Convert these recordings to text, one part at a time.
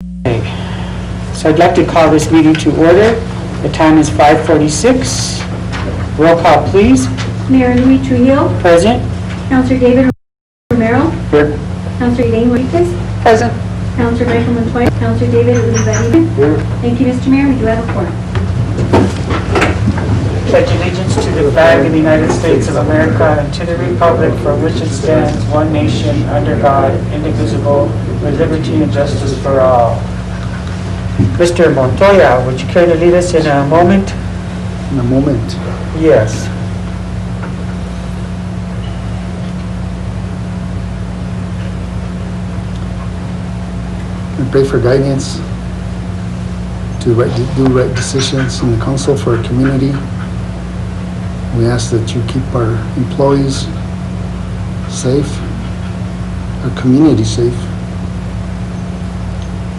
Okay. So I'd like to call this meeting to order. The time is 5:46. Roll call, please. Mayor Luis Trujillo, Present. Councilor David Romero, Here. Councilor Elaine Enriquez, Present. Councilor Michael Montoya, Councilor David Ulibarri. Here. Thank you, Mr. Mayor. We do have a quorum. Pledge allegiance to the flag of the United States of America and to the republic for which it stands, one nation, under God, indivisible, with liberty and justice for all. Mr. Montoya, would you care to lead us in a moment? In a moment. Yes. We pray for guidance to do right decisions in the council for our community. We ask that you keep our employees safe, our community safe,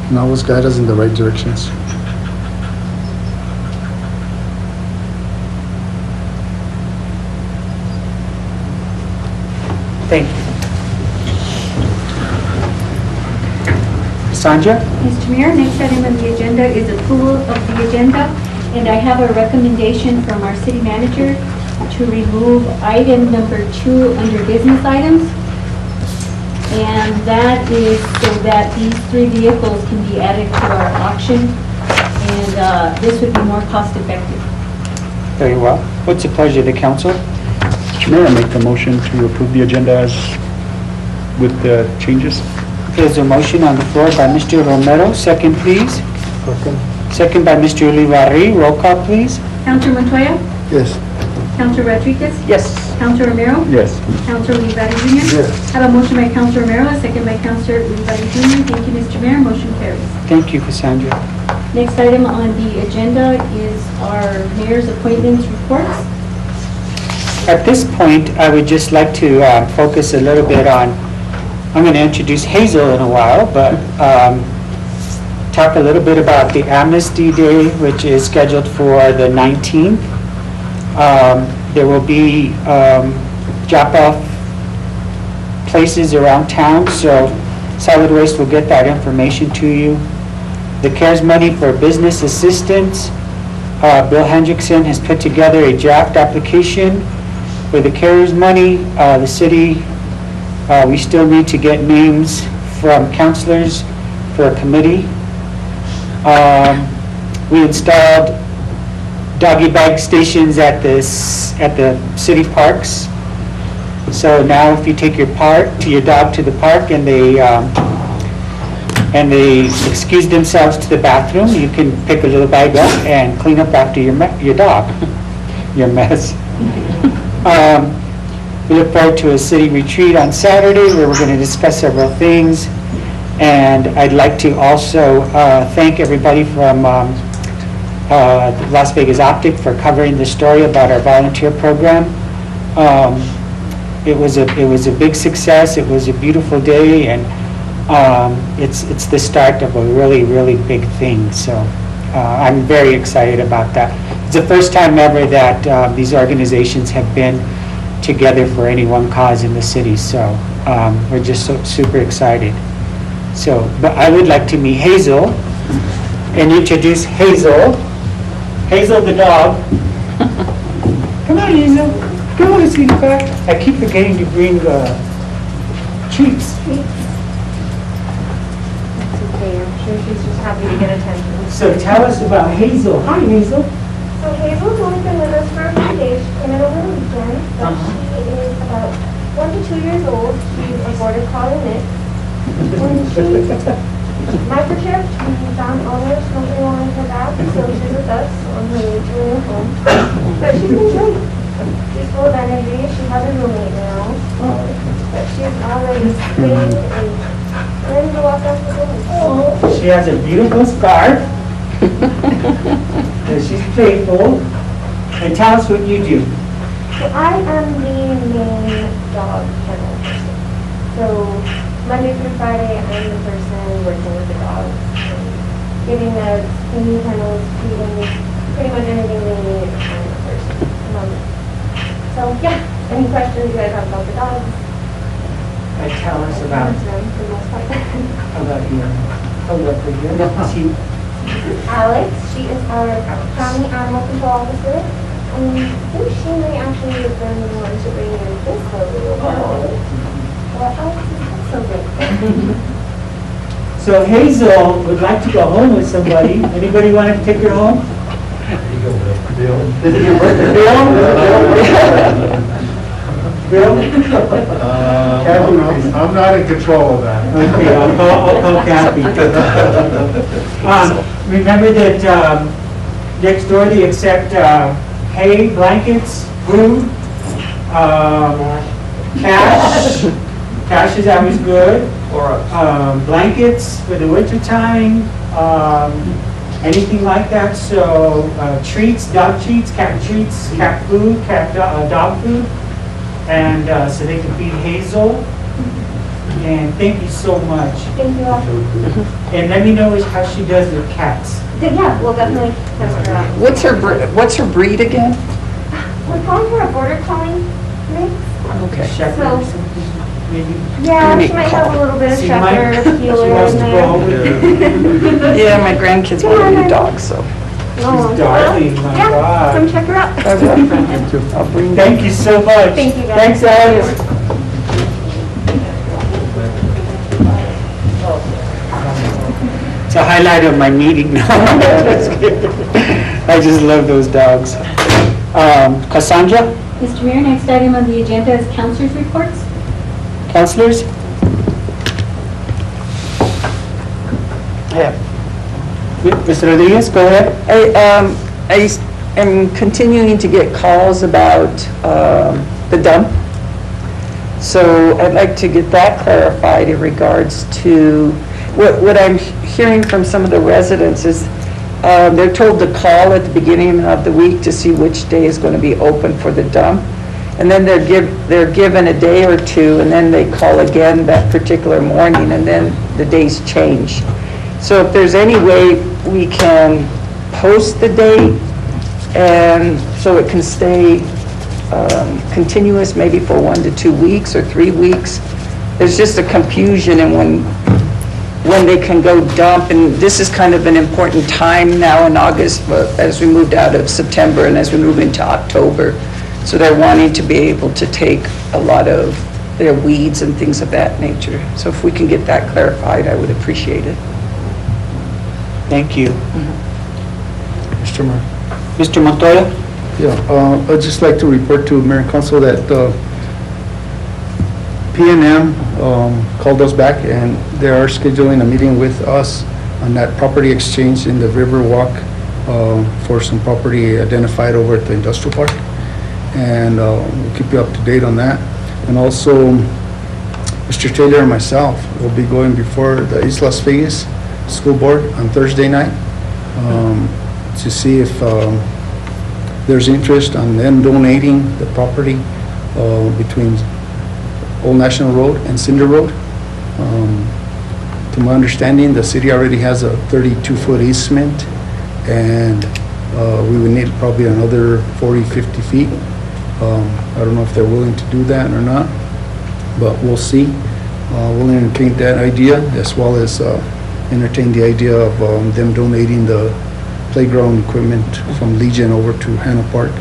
and always guide us in the right directions. Thank you. Sandra? Mr. Mayor, next item on the agenda is approval of the agenda, and I have a recommendation from our city manager to remove item number 2 under business items. And that is so that these 3 vehicles can be added to our auction, and this would be more cost effective. Very well. What's the pleasure of the council? Mr. Mayor, I make the motion to approve the agenda as with the changes. There's a motion on the floor by Mr. Romero. Second, please. Second by Mr. Ulibarri. Roll call, please. Councilor Montoya, Yes. Councilor Rodriguez, Yes. Councilor Romero, Yes. Councilor Ulibarri Jr. Yes. I have a motion by Councilor Romero, a second by Councilor Ulibarri Jr. Thank you, Mr. Mayor. Motion carries. Thank you, Cassandra. Next item on the agenda is our mayor's appointments reports. At this point, I would just like to focus a little bit on, I'm going to introduce Hazel in a while, but talk a little bit about the Amnesty Day, which is scheduled for the 19th. There will be drop-off places around town, so Solid Waste will get that information to you. The CARES money for business assistance, Bill Hendrickson has put together a draft application for the CARES money. The city, we still need to get names from councilors for a committee. We installed doggy bag stations at the city parks. So now if you take your dog to the park and they excuse themselves to the bathroom, you can pick a little bag up and clean up after your dog, your mess. We look forward to a city retreat on Saturday where we're going to discuss several things. And I'd like to also thank everybody from Las Vegas Optic for covering the story about our volunteer program. It was a big success. It was a beautiful day, and it's the start of a really, really big thing. So I'm very excited about that. It's the first time ever that these organizations have been together for any one cause in the city. So we're just so super excited. So, but I would like to meet Hazel and introduce Hazel. Hazel the dog. Come on, Hazel. Come on, sweetheart. I keep forgetting to bring treats. It's okay, I'm sure she's just happy to get attention. So tell us about Hazel. Hi, Hazel. So Hazel's only been with us for a few days. She came in over the weekend, but she is about 1 to 2 years old. She's a border collie mix. When she microchipped, we found owners something wrong with her back, so she's with us on her way to her home. But she's been great. She's full of energy. She has a roommate now, but she's already trained and ready to walk off the door. She has a beautiful scarf. And she's playful. And tell us what you do. So I am the main dog kennel person. So Monday through Friday, I'm the person working with the dogs, giving them cleaning kennels, feeding, pretty much anything they need. I'm the person. So yeah, any questions you guys have about the dogs? Tell us about For the most part. you. Sí. Alex, she is our county animal control officer. And I think she may actually have been the one to bring in this photo. Well, Alex is so great. So Hazel would like to go home with somebody. Anybody want to take her home? Bill? Bill? I'm not in control of that. Okay, I'll call Kathy. Remember that next door they accept hay, blankets, food, cash. Cash is always good. Blankets for the winter time, anything like that. So treats, dog treats, cat food, dog food. And so they can feed Hazel. And thank you so much. Thank you all. And let me know how she does with cats. Yeah, we'll definitely test her out. What's her breed again? We're calling her a border collie mix. Okay. Shepherd So- or something, maybe. Yeah, she might have a little bit of She might- shepherd, She healer wants in to go home there. with you. Yeah, my grandkids want a new dog, so Oh, She's darling, my yeah, God. come check her out. I will. I'll bring them. Thank you so much. Thank you, guys. Thanks, Alex. It's a highlight of my meeting now. I just love those dogs. Cassandra, Mr. Mayor, next item on the agenda is councilors' reports. councilors? Yeah. Mr. Rodriguez, go ahead. I am continuing to get calls about the dump. So I'd like to get that clarified in regards to, what I'm hearing from some of the residents is they're told to call at the beginning of the week to see which day is going to be open for the dump. And then they're given a day or two, and then they call again that particular morning, and then the days change. So if there's any way we can post the date, and so it can stay continuous, maybe for 1 to 2 weeks or 3 weeks. There's just a confusion in when they can go dump, and this is kind of an important time now in August, but as we moved out of September and as we move into October. So they're wanting to be able to take a lot of their weeds and things of that nature. So if we can get that clarified, I would appreciate it. Thank you. Mr. Mayor. Mr. Montoya? Yeah, I'd just like to report to Mayor and Council that PNM called us back, and they are scheduling a meeting with us on that property exchange in the Riverwalk for some property identified over at the industrial park. And we'll keep you up to date on that. And also, Mr. Taylor and myself will be going before the East Las Vegas School Board on Thursday night to see if there's interest on them donating the property between Old National Road and Cinder Road. To my understanding, the city already has a 32-foot easement, and we would need probably another 40, 50 feet. I don't know if they're willing to do that or not, but we'll see. We'll entertain that idea, as well as entertain the idea of them donating the playground equipment from Legion over to Hanna Park.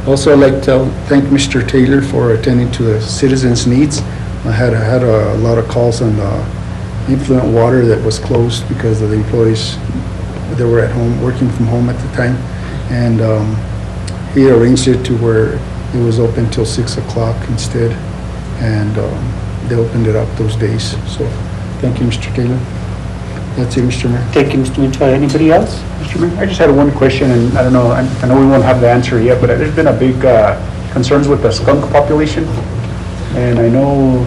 Also, I'd like to thank Mr. Taylor for attending to the citizens' needs. I had a lot of calls on influent water that was closed because of the employees that were at home, working from home at the time. And he arranged it to where it was open till 6 o'clock instead. And they opened it up those days. So thank you, Mr. Taylor. That's it, Mr. Mayor. Thank you, Mr. Montoya. Anybody else? Mr. Mayor, I just had one question, and I don't know, I know we won't have the answer yet, but there's been a big concerns with the skunk population. And I know,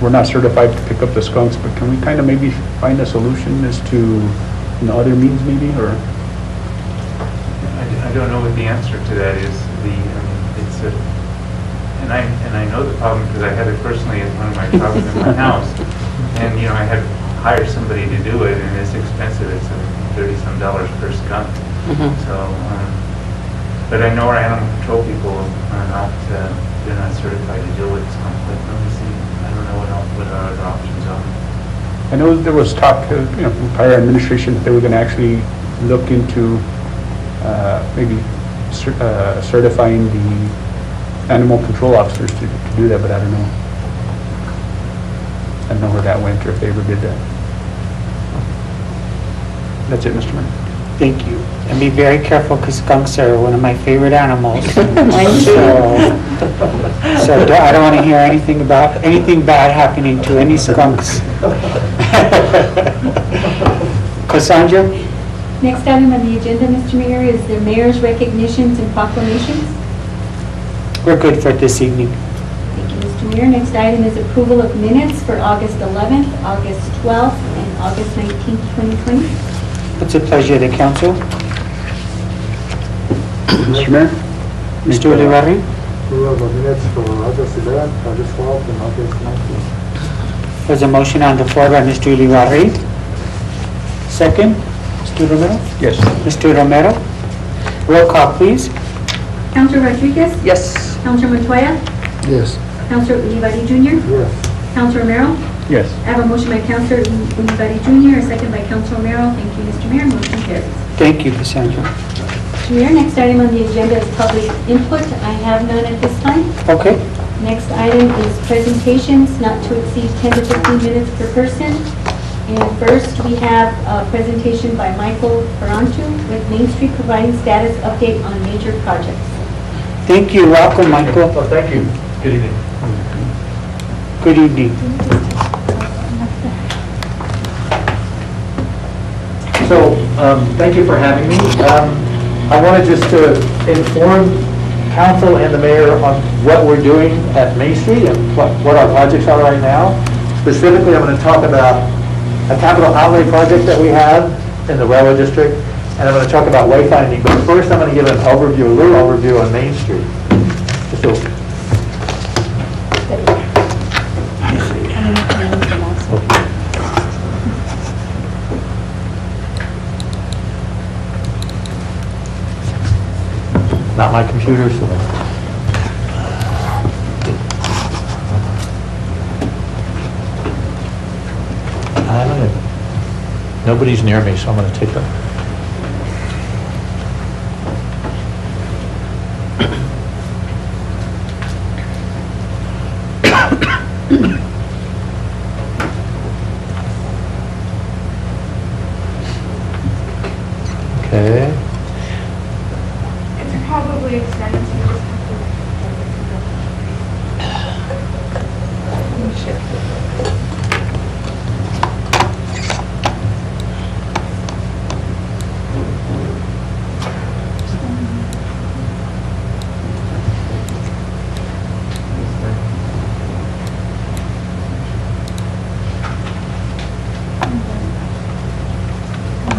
we're not certified to pick up the skunks, but can we kind of maybe find a solution as to, other means maybe, or? I don't know what the answer to that is. And I know the problem because I had it personally as one of my problems in my house. And, I had to hire somebody to do it, and it's expensive. It's $30-some per skunk. So, but I know our animal control people are not, they're not certified to deal with skunk. But let me see, I don't know what our other options are. I know there was talk, from prior administration, that they were going to actually look into maybe certifying the animal control officers to do that, but I don't know. I don't know where that went or if they ever did that. That's it, Mr. Mayor. Thank you. And be very careful because skunks are one of my favorite animals. Mine too. So I don't want to hear anything bad happening to any skunks. Cassandra? Next item on the agenda, Mr. Mayor, is the mayor's recognitions and proclamations. We're good for this evening. Thank you, Mr. Mayor. Next item is approval of minutes for August 11th, August 12th, and August 19th, 2020. It's a pleasure of the council. Mr. Mayor? Mr. Ulibarri? Approval of the minutes for August 11th, August 12th, and August 19th. There's a motion on the floor by Mr. Ulibarri. Second, Mr. Romero? Yes. Mr. Romero? Roll call, please. Counselor Rodriguez? Yes. Counselor Montoya? Yes. Counselor Ulibarri Jr.? Yes. Counselor Romero? Yes. I have a motion by Counselor Ulibarri Jr., a second by Counselor Romero. Thank you, Mr. Mayor. Motion carries. Thank you, Cassandra. Mr. Mayor, next item on the agenda is public input. I have none at this time. Okay. Next item is presentations, not to exceed 10 to 15 minutes per person. And first, we have a presentation by Michael Ferrantu with Main Street providing status update on major projects. Thank you. Welcome, Michael. Oh, thank you. Good evening. Good evening. So, thank you for having me. I wanted just to inform council and the mayor on what we're doing at Main Street and what our projects are right now. Specifically, I'm going to talk about a capital outlay project that we have in the railroad district, and I'm going to talk about wayfinding. But first, I'm going to give an overview, a little overview on Main Street. So, not my computer, so. Nobody's near me, so I'm going to take a. Okay. It's probably extended, so you just have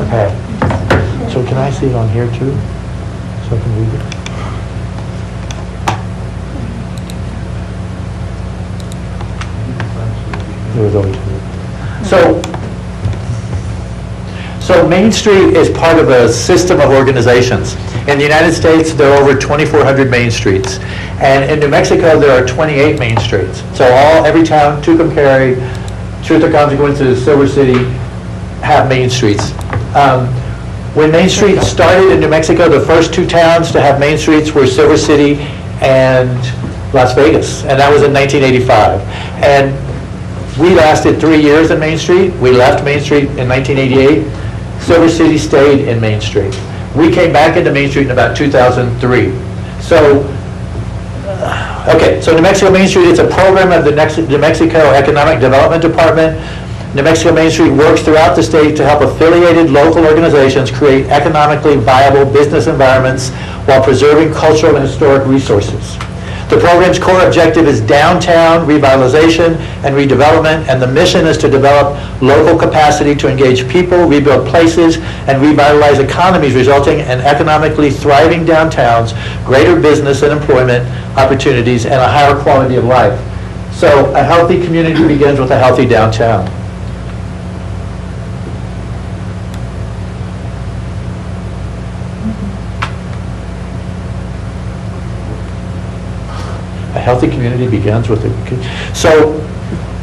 Okay. So can I see it on here too? So I can read it? There was always two. So Main Street is part of a system of organizations. In the United States, there are over 2,400 Main Streets. And in New Mexico, there are 28 Main Streets. So every town, Tucumcari, Churtacamaguince, Silver City, have Main Streets. When Main Street started in New Mexico, the first two towns to have Main Streets were Silver City and Las Vegas, and that was in 1985. And we lasted 3 years in Main Street. We left Main Street in 1988. Silver City stayed in Main Street. We came back into Main Street in about 2003. So, okay, so New Mexico Main Street is a program of the New Mexico Economic Development Department. New Mexico Main Street works throughout the state to help affiliated local organizations create economically viable business environments while preserving cultural and historic resources. The program's core objective is downtown revitalization and redevelopment, and the mission is to develop local capacity to engage people, rebuild places, and revitalize economies, resulting in economically thriving downtowns, greater business and employment opportunities, and a higher quality of life. So a healthy community begins with a healthy downtown. A healthy community begins with a, so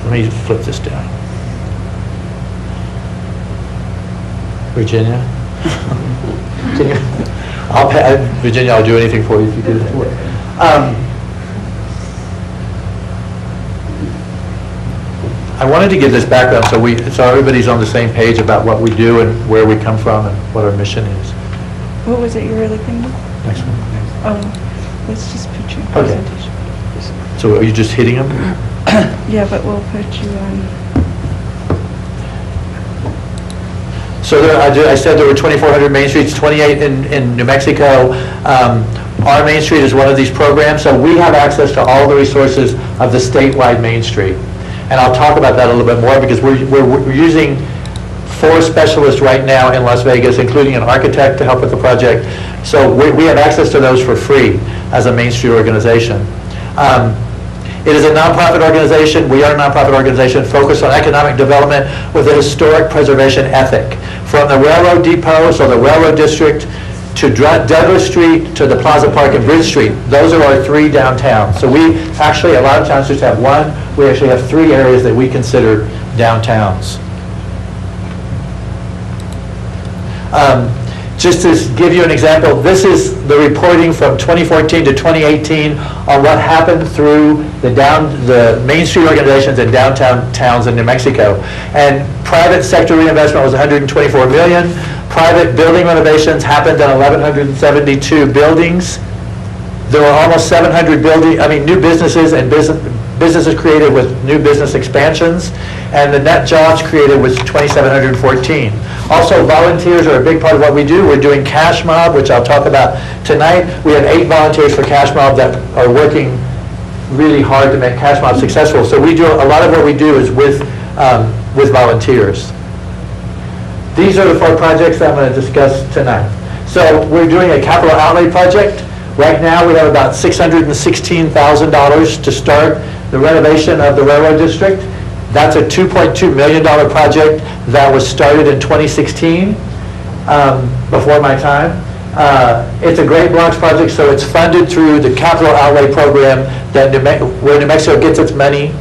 let me flip this down. Virginia? Can you, Virginia, I'll do anything for you if you do that. I wanted to give this background so everybody's on the same page about what we do and where we come from and what our mission is. What was it you were looking at? Next one. Oh, let's just put you in Okay. presentation. So are you just hitting them? Yeah, but we'll put you on. So I said there were 2,400 Main Streets, 28 in New Mexico. Our Main Street is one of these programs, so we have access to all the resources of the statewide Main Street. And I'll talk about that a little bit more because we're using 4 specialists right now in Las Vegas, including an architect to help with the project. So we have access to those for free as a Main Street organization. It is a nonprofit organization. We are a nonprofit organization focused on economic development with a historic preservation ethic. From the railroad depot, so the railroad district, to Douglas Street, to the Plaza Park and Bridge Street. Those are our 3 downtowns. So we actually, a lot of towns just have 1. We actually have 3 areas that we consider downtowns. Just to give you an example, this is the reporting from 2014 to 2018 on what happened through the Main Street organizations in downtown towns in New Mexico. And private sector reinvestment was 124 million. Private building renovations happened in 1,172 buildings. There were almost 700 new businesses and businesses created with new business expansions, and the net jobs created was 2,714. Also, volunteers are a big part of what we do. We're doing Cash Mob, which I'll talk about tonight. We have 8 volunteers for Cash Mob that are working really hard to make Cash Mob successful. So we do a lot of what we do is with volunteers. These are the 4 projects that I'm going to discuss tonight. So we're doing a capital outlay project. Right now, we have about $616,000 to start the renovation of the railroad district. That's a $2.2 million project that was started in 2016, before my time. It's a Great Blocks project, so it's funded through the capital outlay program that where New Mexico gets its money.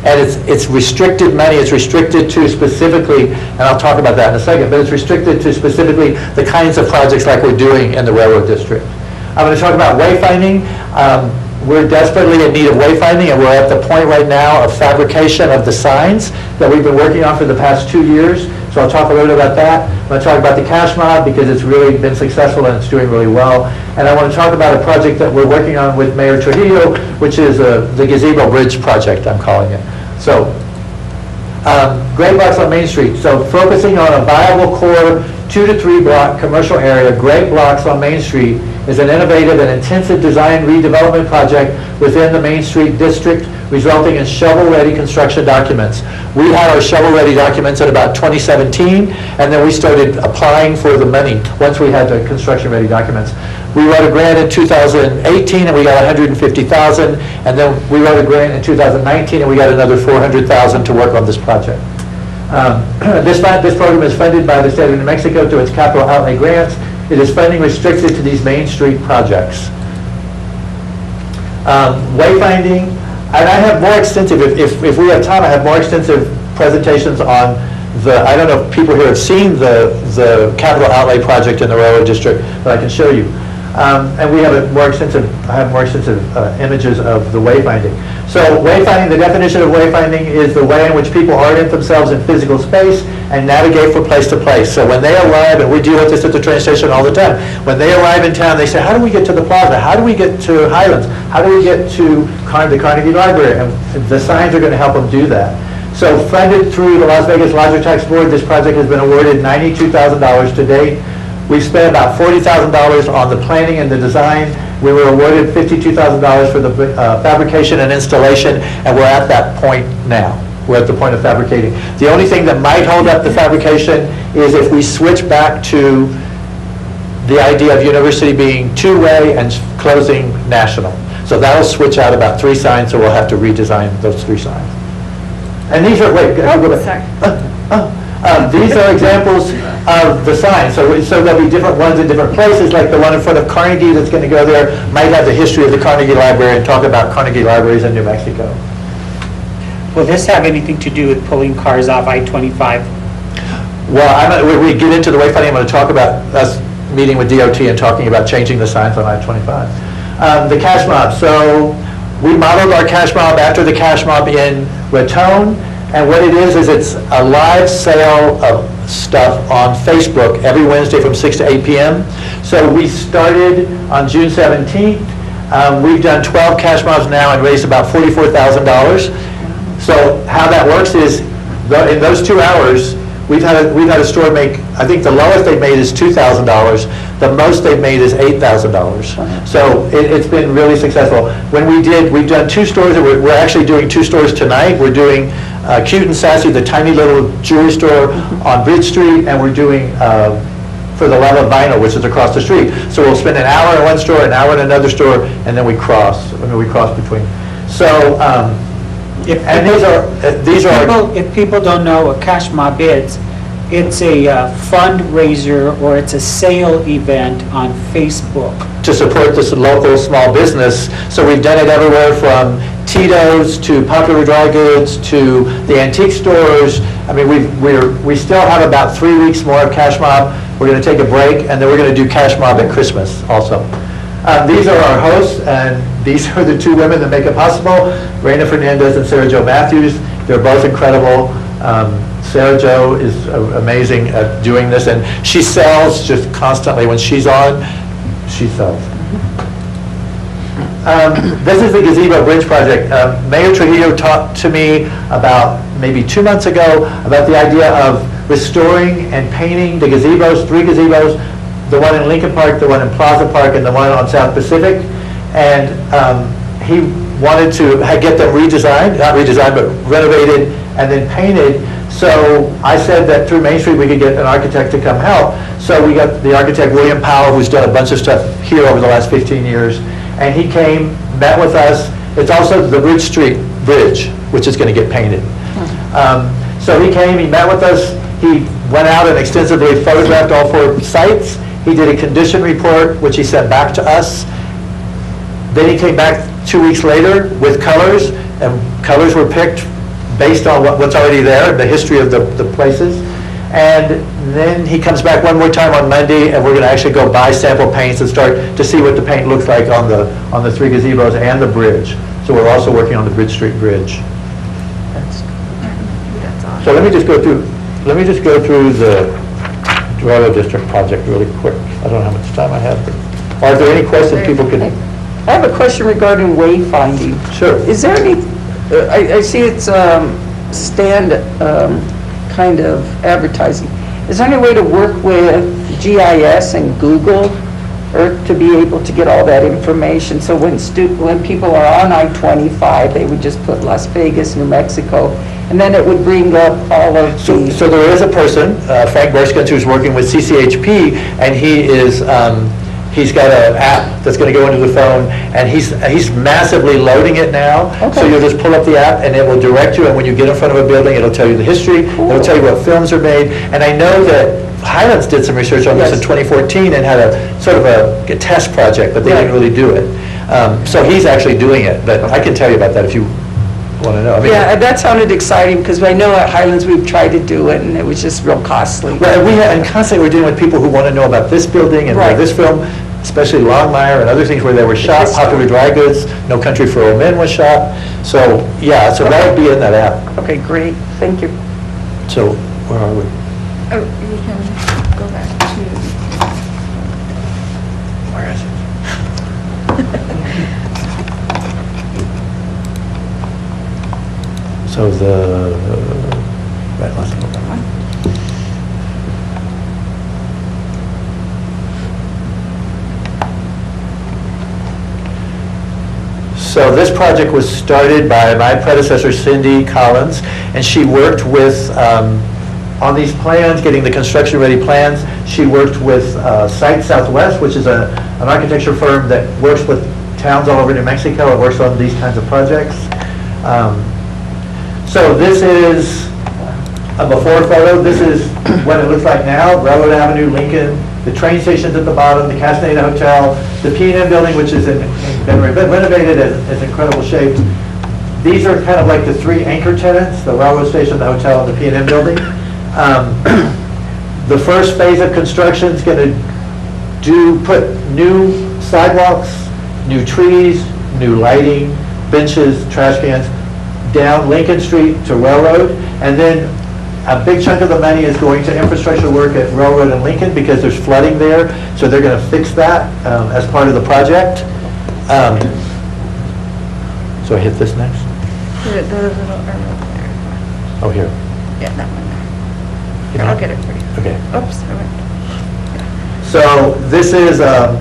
And it's restricted money. It's restricted to specifically, and I'll talk about that in a second, but it's restricted to specifically the kinds of projects like we're doing in the railroad district. I'm going to talk about wayfinding. We're desperately in need of wayfinding, and we're at the point right now of fabrication of the signs that we've been working on for the past 2 years. So I'll talk a little bit about that. I'm going to talk about the Cash Mob because it's really been successful and it's doing really well. And I want to talk about a project that we're working on with Mayor Trujillo, which is the Gazebo Bridge project, I'm calling it. So, Great Blocks on Main Street. So focusing on a viable core 2 to 3 block commercial area, Great Blocks on Main Street is an innovative and intensive design redevelopment project within the Main Street district, resulting in shovel-ready construction documents. We had our shovel-ready documents in about 2017, and then we started applying for the money once we had the construction-ready documents. We wrote a grant in 2018, and we got $150,000, and then we wrote a grant in 2019, and we got another $400,000 to work on this project. This program is funded by the state of New Mexico through its capital outlay grants. It is funding restricted to these Main Street projects. Wayfinding, and I have more extensive, if we have time, I have more extensive presentations on I don't know if people here have seen the capital outlay project in the railroad district, but I can show you. And I have more extensive images of the wayfinding. So wayfinding, the definition of wayfinding is the way in which people orient themselves in physical space and navigate from place to place. So when they arrive, and we deal with this at the train station all the time, when they arrive in town, they say, how do we get to the plaza? How do we get to Highlands? How do we get to the Carnegie Library? And the signs are going to help them do that. So funded through the Las Vegas Lodger Tax Board, this project has been awarded $92,000 to date. We've spent about $40,000 on the planning and the design. We were awarded $52,000 for the fabrication and installation, and we're at that point now. We're at the point of fabricating. The only thing that might hold up the fabrication is if we switch back to the idea of University being two-way and closing National. So that'll switch out about 3 signs, so we'll have to redesign those 3 signs. And these are, wait, these are examples of the signs. So there'll be different ones in different places, like the one in front of Carnegie that's going to go there might have the history of the Carnegie Library and talk about Carnegie Libraries in New Mexico. Will this have anything to do with pulling cars off I-25? Well, we get into the wayfinding, I'm going to talk about us meeting with DOT and talking about changing the signs on I-25. The cash mob, so we modeled our cash mob after the cash mob in Raton, and what it is it's a live sale of stuff on Facebook every Wednesday from 6 to 8 p.m. So we started on June 17th. We've done 12 cash mobs now and raised about $44,000. So how that works is, in those 2 hours, we've had a store make, I think the lowest they've made is $2,000. The most they've made is $8,000. So it's been really successful. We've done 2 stores, we're actually doing 2 stores tonight. We're doing Cute and Sassy, the tiny little jewelry store on Bridge Street, and we're doing For the Love of Vinyl, which is across the street. So we'll spend an hour in one store, an hour in another store, and then we cross between. So, If people don't know what Cash Mob is, it's a fundraiser or it's a sale event on Facebook. to support this local small business. So we've done it everywhere from Tito's to Popular Dry Goods to the antique stores. I mean, we still have about 3 weeks more of Cash Mob. We're going to take a break, and then we're going to do Cash Mob at Christmas also. These are our hosts, and these are the 2 women that make it possible, Reina Fernandez and Sarah Jo Matthews. They're both incredible. Sarah Jo is amazing at doing this, and she sells just constantly. When she's on, she sells. This is the Gazebo Bridge Project. Mayor Trujillo talked to me about maybe 2 months ago about the idea of restoring and painting the gazebos, 3 gazebos, the one in Lincoln Park, the one in Plaza Park, and the one on South Pacific. And he wanted to get them redesigned, not redesigned, but renovated and then painted. So I said that through Main Street we could get an architect to come help. So we got the architect William Powell, who's done a bunch of stuff here over the last 15 years. And he came, met with us. It's also the Bridge Street Bridge, which is going to get painted. So he came, he met with us. He went out and extensively photographed all 4 sites. He did a condition report, which he sent back to us. Then he came back 2 weeks later with colors, and colors were picked based on what's already there, the history of the places. And then he comes back one more time on Monday, and we're going to actually go buy sample paints and start to see what the paint looks like on the 3 gazebos and the bridge. So we're also working on the Bridge Street Bridge. So let me just go through the Dorado District project really quick. I don't know how much time I have, but are there any questions people can? I have a question regarding wayfinding. Sure. Is there any, I see it's stand kind of advertising. Is there any way to work with GIS and Google Earth to be able to get all that information? So when people are on I-25, they would just put Las Vegas, New Mexico, and then it would bring up all of the... So there is a person, Frank Berskens, who's working with CCHP, and he's got an app that's going to go into the phone, and he's massively loading it now. So Okay. you'll just pull up the app, and it will direct you, and when you get in front of a building, it'll tell you the history, it'll tell you what films are made, and I know that Highlands did some research on this in Yes. 2014 and had a sort of a test project, but they didn't really do it. So he's actually doing it, but I can tell you about that if you want to know. I mean, Yeah, that sounded exciting, because I know at Highlands we've tried to do it, and it was just real costly. Well, and constantly we're dealing with people who want to know about this building and where Right. this film, especially Longmire and other things where they were shot, history. Popular Dry Goods, No Country for Old Men was shot. So, yeah, so that would be in that app. Okay, great, thank you. So, where are we? Oh, you can go back to, Where is it? So right, let's go back. So this project was started by my predecessor, Cindy Collins, and she worked with, on these plans, getting the construction-ready plans, she worked with Site Southwest, which is an architecture firm that works with towns all over New Mexico and works on these kinds of projects. So this is a before photo. This is what it looks like now, Railroad Avenue, Lincoln, the train station's at the bottom, the Castaneda Hotel, the P&M building, which is been renovated as incredible shape. These are kind of like the 3 anchor tenants, the railroad station, the hotel, and the P&M building. The first phase of construction is going to put new sidewalks, new trees, new lighting, benches, trash cans, down Lincoln Street to Railroad, and then a big chunk of the money is going to infrastructure work at Railroad and Lincoln because there's flooding there, so they're going to fix that as part of the project. So I hit this next? The little arrow there. Oh, here. Yeah, that one there. You I'll know? get it for you. Okay. Oops, I went. So this is a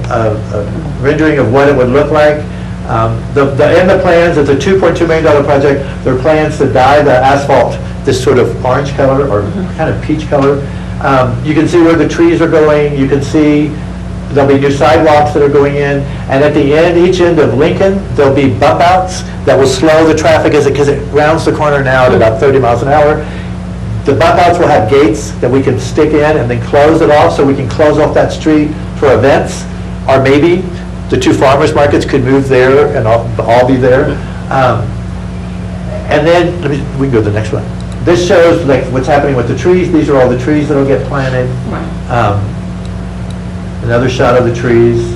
rendering of what it would look like. In the plans, it's a $2.2 million project. There are plans to dye the asphalt this sort of orange color or kind of peach color. You can see where the trees are going. You can see there'll be new sidewalks that are going in. And at the end, each end of Lincoln, there'll be bump outs that will slow the traffic because it rounds the corner now at about 30 miles an hour. The bump outs will have gates that we can stick in and then close it off, so we can close off that street for events. Or maybe the two farmers markets could move there and all be there. And then, we can go to the next one. This shows like what's happening with the trees. These are all the trees that'll get planted. Another shot of the trees.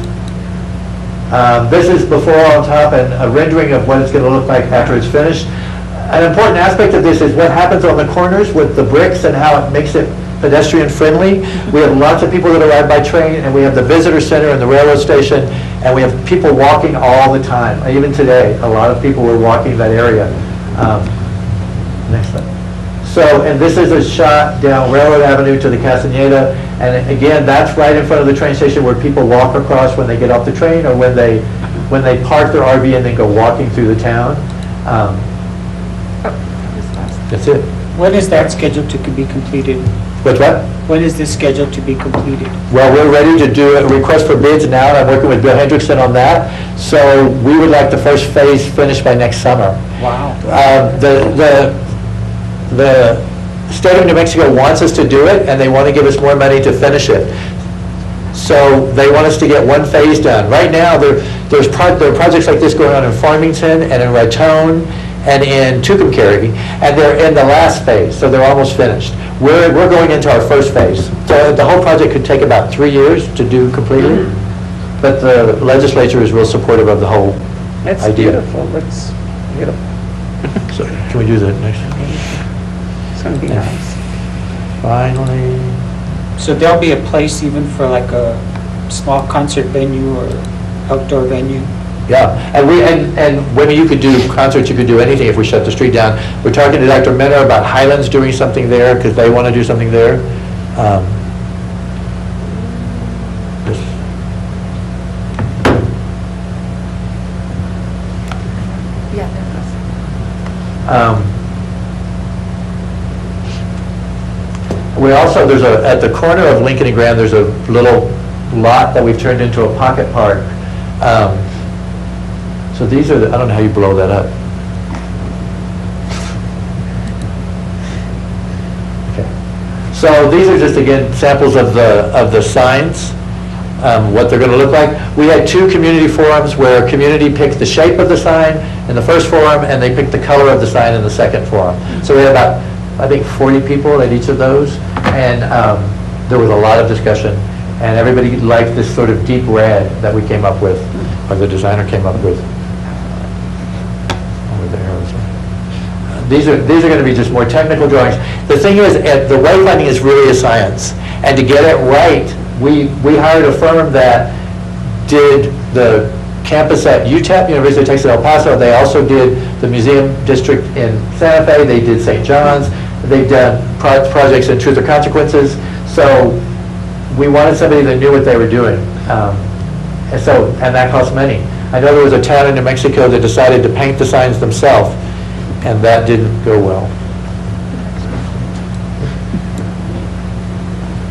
This is before on top and a rendering of what it's going to look like after it's finished. An important aspect of this is what happens on the corners with the bricks and how it makes it pedestrian friendly. We have lots of people that arrive by train, and we have the visitor center and the railroad station, and we have people walking all the time. Even today, a lot of people were walking that area. Next one. So, and this is a shot down Railroad Avenue to the Castaneda, and again, that's right in front of the train station where people walk across when they get off the train or when they park their RV and then go walking through the town. That's it. When is that scheduled to be completed? What's what? When is this scheduled to be completed? Well, we're ready to do a request for bids now, and I'm working with Bill Hendrickson on that. So we would like the first phase finished by next summer. Wow. The state of New Mexico wants us to do it, and they want to give us more money to finish it. So they want us to get one phase done. Right now, there are projects like this going on in Farmington and in Raton and in Tucumcari, and they're in the last phase, so they're almost finished. We're going into our first phase. So the whole project could take about 3 years to do completely, but the legislature is real supportive of the whole That's idea. beautiful, that's beautiful. So can we do the next one? It's gonna be nice. Finally. So there'll be a place even for like a small concert venue or outdoor venue? Yeah, and when you could do concerts, you could do anything if we shut the street down. We're talking to Dr. Minner about Highlands doing something there because they want to do something there. Yeah, there was. We also, at the corner of Lincoln and Graham, there's a little lot that we've turned into a pocket park. So these are I don't know how you blow that up. Okay. So these are just, again, samples of the signs, what they're going to look like. We had 2 community forums where community picked the shape of the sign in the first forum, and they picked the color of the sign in the second forum. So we had about, I think, 40 people at each of those, and there was a lot of discussion, and everybody liked this sort of deep red that we came up with, or the designer came up with. Over there. These are going to be just more technical drawings. The thing is, the wayfinding is really a science, and to get it right, we hired a firm that did the campus at UTEP, University of Texas at El Paso. They also did the museum district in Santa Fe. They did St. John's. They've done projects in Truth or Consequences. So we wanted somebody that knew what they were doing. And that costs money. I know there was a town in New Mexico that decided to paint the signs themselves, and that didn't go well.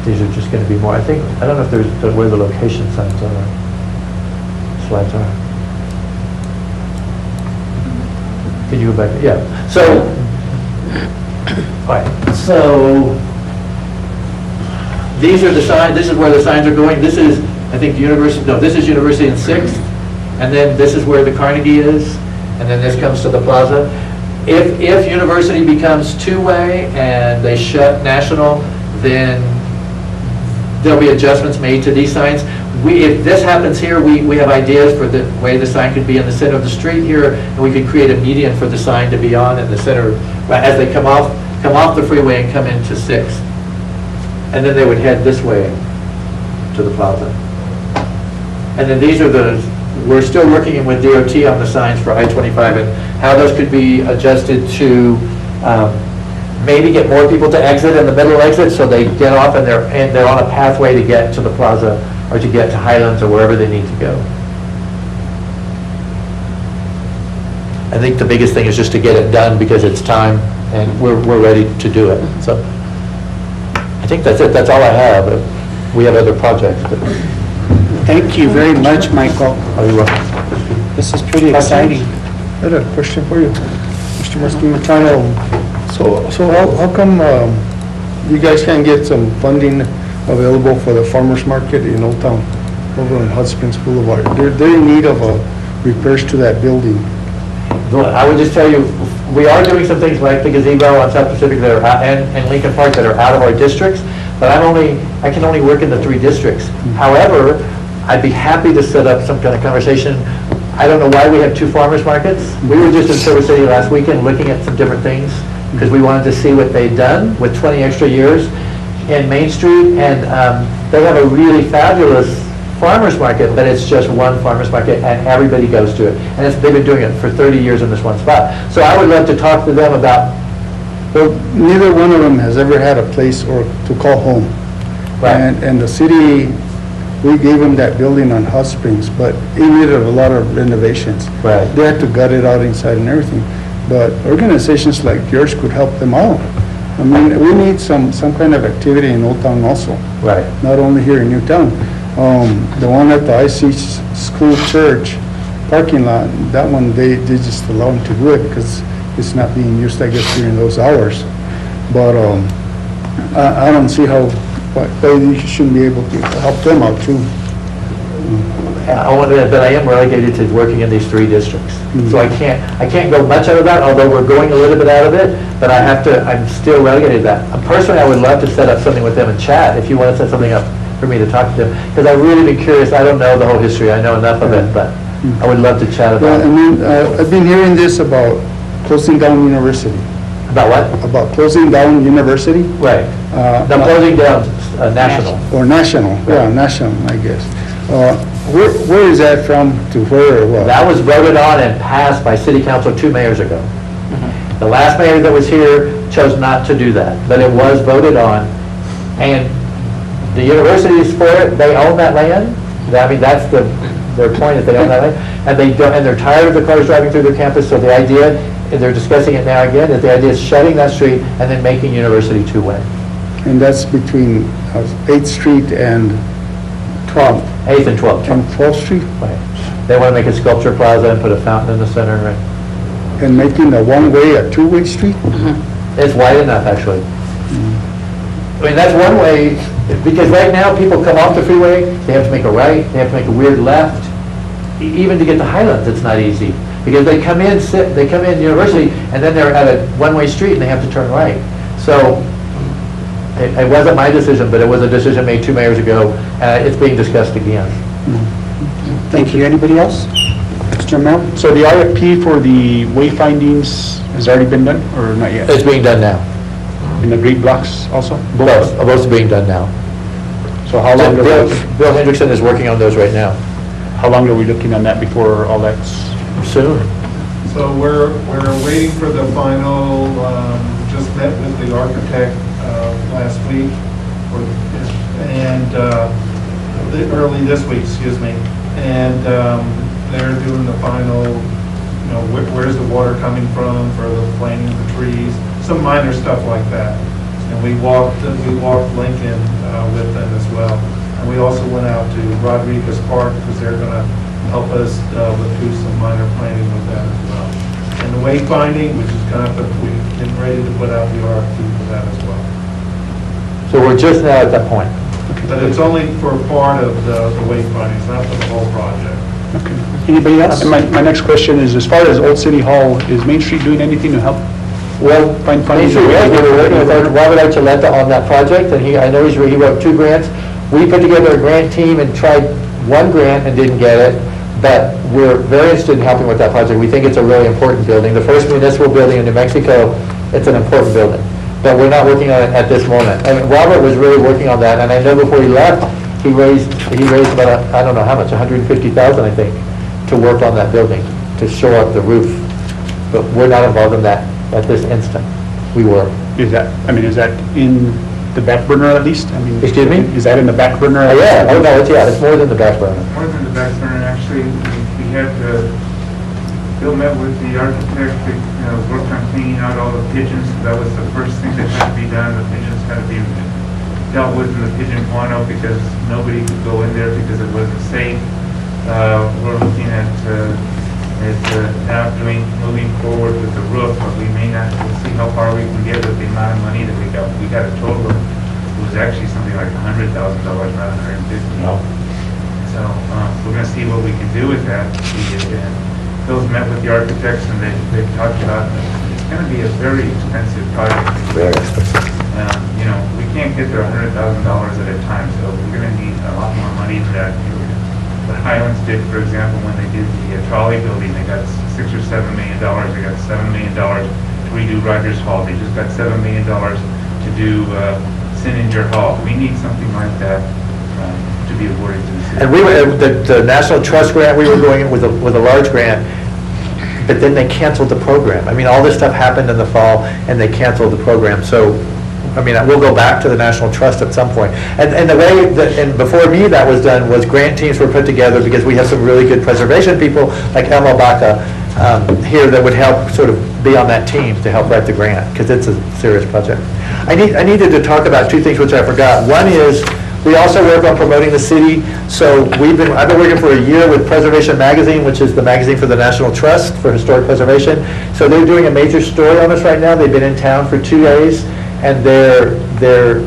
These are just going to be more, I don't know if there's where the location signs are. Slides are. Can you go back? Yeah. So, all right. So these are the signs. This is where the signs are going. This is, I think, University. No, this is University and 6th, and then this is where the Carnegie is, and then this comes to the plaza. If University becomes 2-way and they shut National, then there'll be adjustments made to these signs. If this happens here, we have ideas for the way the sign could be in the center of the street here, and we could create a median for the sign to be on in the center, as they come off the freeway and come into 6th. And then they would head this way to the plaza. And then these are we're still working with DOT on the signs for I-25 and how those could be adjusted to maybe get more people to exit in the middle exit, so they get off and they're on a pathway to get to the plaza or to get to Highlands or wherever they need to go. I think the biggest thing is just to get it done because it's time and we're ready to do it. So I think that's it. That's all I have. We have other projects. But Thank you very much, Michael. are you welcome? This is pretty exciting. I had a question for you, Mr. Machado. So how come you guys can't get some funding available for the farmer's market in Old Town over on Hot Springs Boulevard? They're in need of repairs to that building. I would just tell you, we are doing some things like the gazebo on South Pacific that are out, and Lincoln Park that are out of our districts, but I can only work in the 3 districts. However, I'd be happy to set up some kind of conversation. I don't know why we have 2 farmers markets. We were just in Silver City last weekend looking at some different things because we wanted to see what they'd done with 20 extra years in Main Street, and they have a really fabulous farmers market, but it's just one farmers market and everybody goes to it. And they've been doing it for 30 years in this one spot. So I would love to talk to them about. Well, neither one of them has ever had a place or to call home. Right. And the city, we gave them that building on Hot Springs, but it needed a lot of renovations. Right. They had to gut it out inside and everything. But organizations like yours could help them out. I mean, we need some kind of activity in Old Town also, Right. not only here in Newtown. The one at the IC School Church parking lot, that one, they just allow them to do it because it's not being used, I guess, during those hours. But I don't see how, you shouldn't be able to help them out too. But I am relegated to working in these 3 districts. So I can't go much out of that, although we're going a little bit out of it, but I'm still relegated to that. Personally, I would love to set up something with them and chat, if you want to set something up for me to talk to them, because I've really been curious. I don't know the whole history, I know enough of it, but I would love to chat Well, about I it. mean, I've been hearing this about closing down university, About what? about closing down university. Right. The closing down national. Or national, yeah, national, I guess. Where is that from to where or what? That was voted on and passed by city council 2 mayors ago. The last mayor that was here chose not to do that, but it was voted on. And the universities for it, they own that land. I mean, that's their point, is they own that land. And they're tired of the cars driving through their campus, so the idea, and they're discussing it now again, is the idea is shutting that street and then making University 2-way. And that's between 8th Street and 12th. 8th and 12th. And 12th Street? Right. They want to make a sculpture plaza and put a fountain in the center. And making the one-way a two-way street? It's wide enough, actually. I mean, that's one way, because right now, people come off the freeway, they have to make a right, they have to make a weird left. Even to get to Highlands, it's not easy, because they come in University, and then they're at a one-way street, and they have to turn right. So, it wasn't my decision, but it was a decision made 2 mayors ago. It's being discussed again. Thank you. Anybody else? Mr. Mel? So the RFP for the wayfindings has already been done, or not yet? It's being done now. In the great blocks also? Both are being done now. So how long, Bill Hendrickson is working on those right now. how long are we looking on that before all that's? Soon. So we're waiting for the final, just met with the architect last week, and early this week, excuse me, and they're doing the final, you know, where's the water coming from for the planting of the trees, some minor stuff like that. And we walked Lincoln with them as well. And we also went out to Rodriguez Park because they're going to help us do some minor planting with that as well. And the wayfinding, which is kind of, we're getting ready to put out the RFP for that as well. So we're just now at that point. But it's only for part of the wayfinding, it's not for the whole project. Anybody else? And my next question is, as far as Old City Hall, is Main Street doing anything to help? Well, Find funding. we were working with Robert Archuleta on that project, and I know he wrote 2 grants. We put together a grant team and tried one grant and didn't get it, but we're very interested in helping with that project. We think it's a really important building. The first municipal building in New Mexico, it's an important building, but we're not working on it at this moment. And Robert was really working on that, and I know before he left, he raised about, I don't know how much, 150,000, I think, to work on that building, to shore up the roof. But we're not involved in that at this instant. We were. Is that in the back burner at least? I mean, Excuse me? Is that in the back burner? Oh, yeah, oh, no, it's more than the back burner. More than the back burner, actually, we had, Bill met with the architect, worked on cleaning out all the pigeons. That was the first thing that had to be done. The pigeons had to be dealt with in the pigeon guano because nobody could go in there because it wasn't safe. We're looking at now moving forward with the roof, but we may not, we'll see how far we can get with the amount of money that we got. We got a total of, it was actually something like $100,000, not $150,000. No. So we're going to see what we can do with that. Bill's met with the architects and they've talked about it's going to be a very expensive project. Very expensive. We can't get there $100,000 at a time, so we're going to need a lot more money for that. What Highlands did, for example, when they did the trolley building, they got $6 or $7 million. They got $7 million to redo Rogers Hall. They just got $7 million to do Sinninger Hall. We need something like that to be awarded to the city. And we were, the National Trust grant, we were going with a large grant, but then they canceled the program. I mean, all this stuff happened in the fall, and they canceled the program. So, I mean, we'll go back to the National Trust at some point. And the way that, and before me that was done, was grant teams were put together because we have some really good preservation people, like Elmo Baca, here that would help sort of be on that team to help write the grant, because it's a serious project. I needed to talk about two things which I forgot. One is, we also work on promoting the city. So I've been working for a year with Preservation Magazine, which is the magazine for the National Trust for Historic Preservation. So they're doing a major story on us right now. They've been in town for 2 days, and they're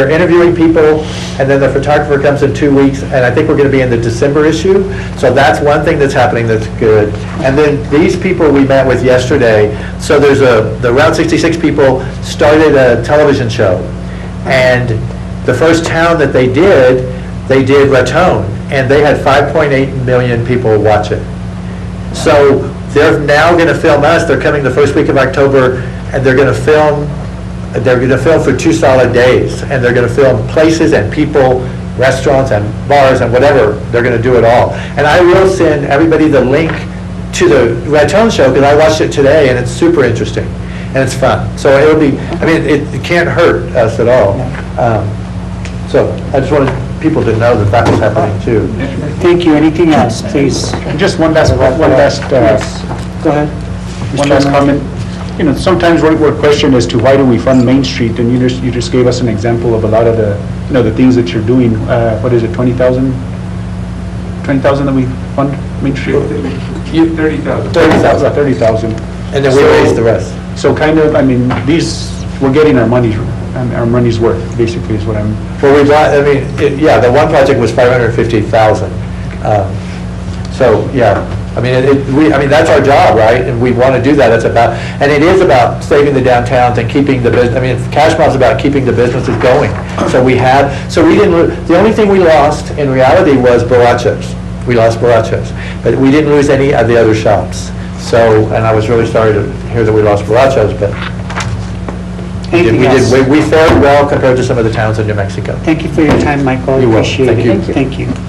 interviewing people, and then the photographer comes in 2 weeks, and I think we're going to be in the December issue. So that's one thing that's happening that's good. And then these people we met with yesterday, so there's the Route 66 people started a television show, and the first town that they did Raton, and they had 5.8 million people watch it. So they're now going to film us. They're coming the first week of October, and they're going to film for 2 solid days, and they're going to film places and people, restaurants and bars and whatever. They're going to do it all. And I will send everybody the link to the Raton show, because I watched it today, and it's super interesting, and it's fun. So it'll be, I mean, it can't hurt us at all. So I just wanted people to know that that was happening too. Thank you. Anything else, please? Just one last Go ahead. one last comment. Sometimes we're questioned as to why do we fund Main Street, and you just gave us an example of a lot of the, the things that you're doing. What is it, 20,000? 20,000 that we fund Main Street? 30,000. 30,000. And then we raise the rest. So kind of, I mean, we're getting our money's worth, basically, is what I'm... Well, we bought, I mean, the one project was 550,000. So, yeah, I mean, that's our job, right? And we want to do that. And it is about saving the downtowns and keeping the business. I mean, cash flow is about keeping the businesses going. So we didn't, the only thing we lost in reality was Borrachos. We lost Borrachos, but we didn't lose any of the other shops. So, and I was really sorry to hear that we lost Borrachos, but we fared well compared to some of the towns in New Mexico. Thank you for your time, Michael. You're welcome. Appreciate it. Thank you. Thank you.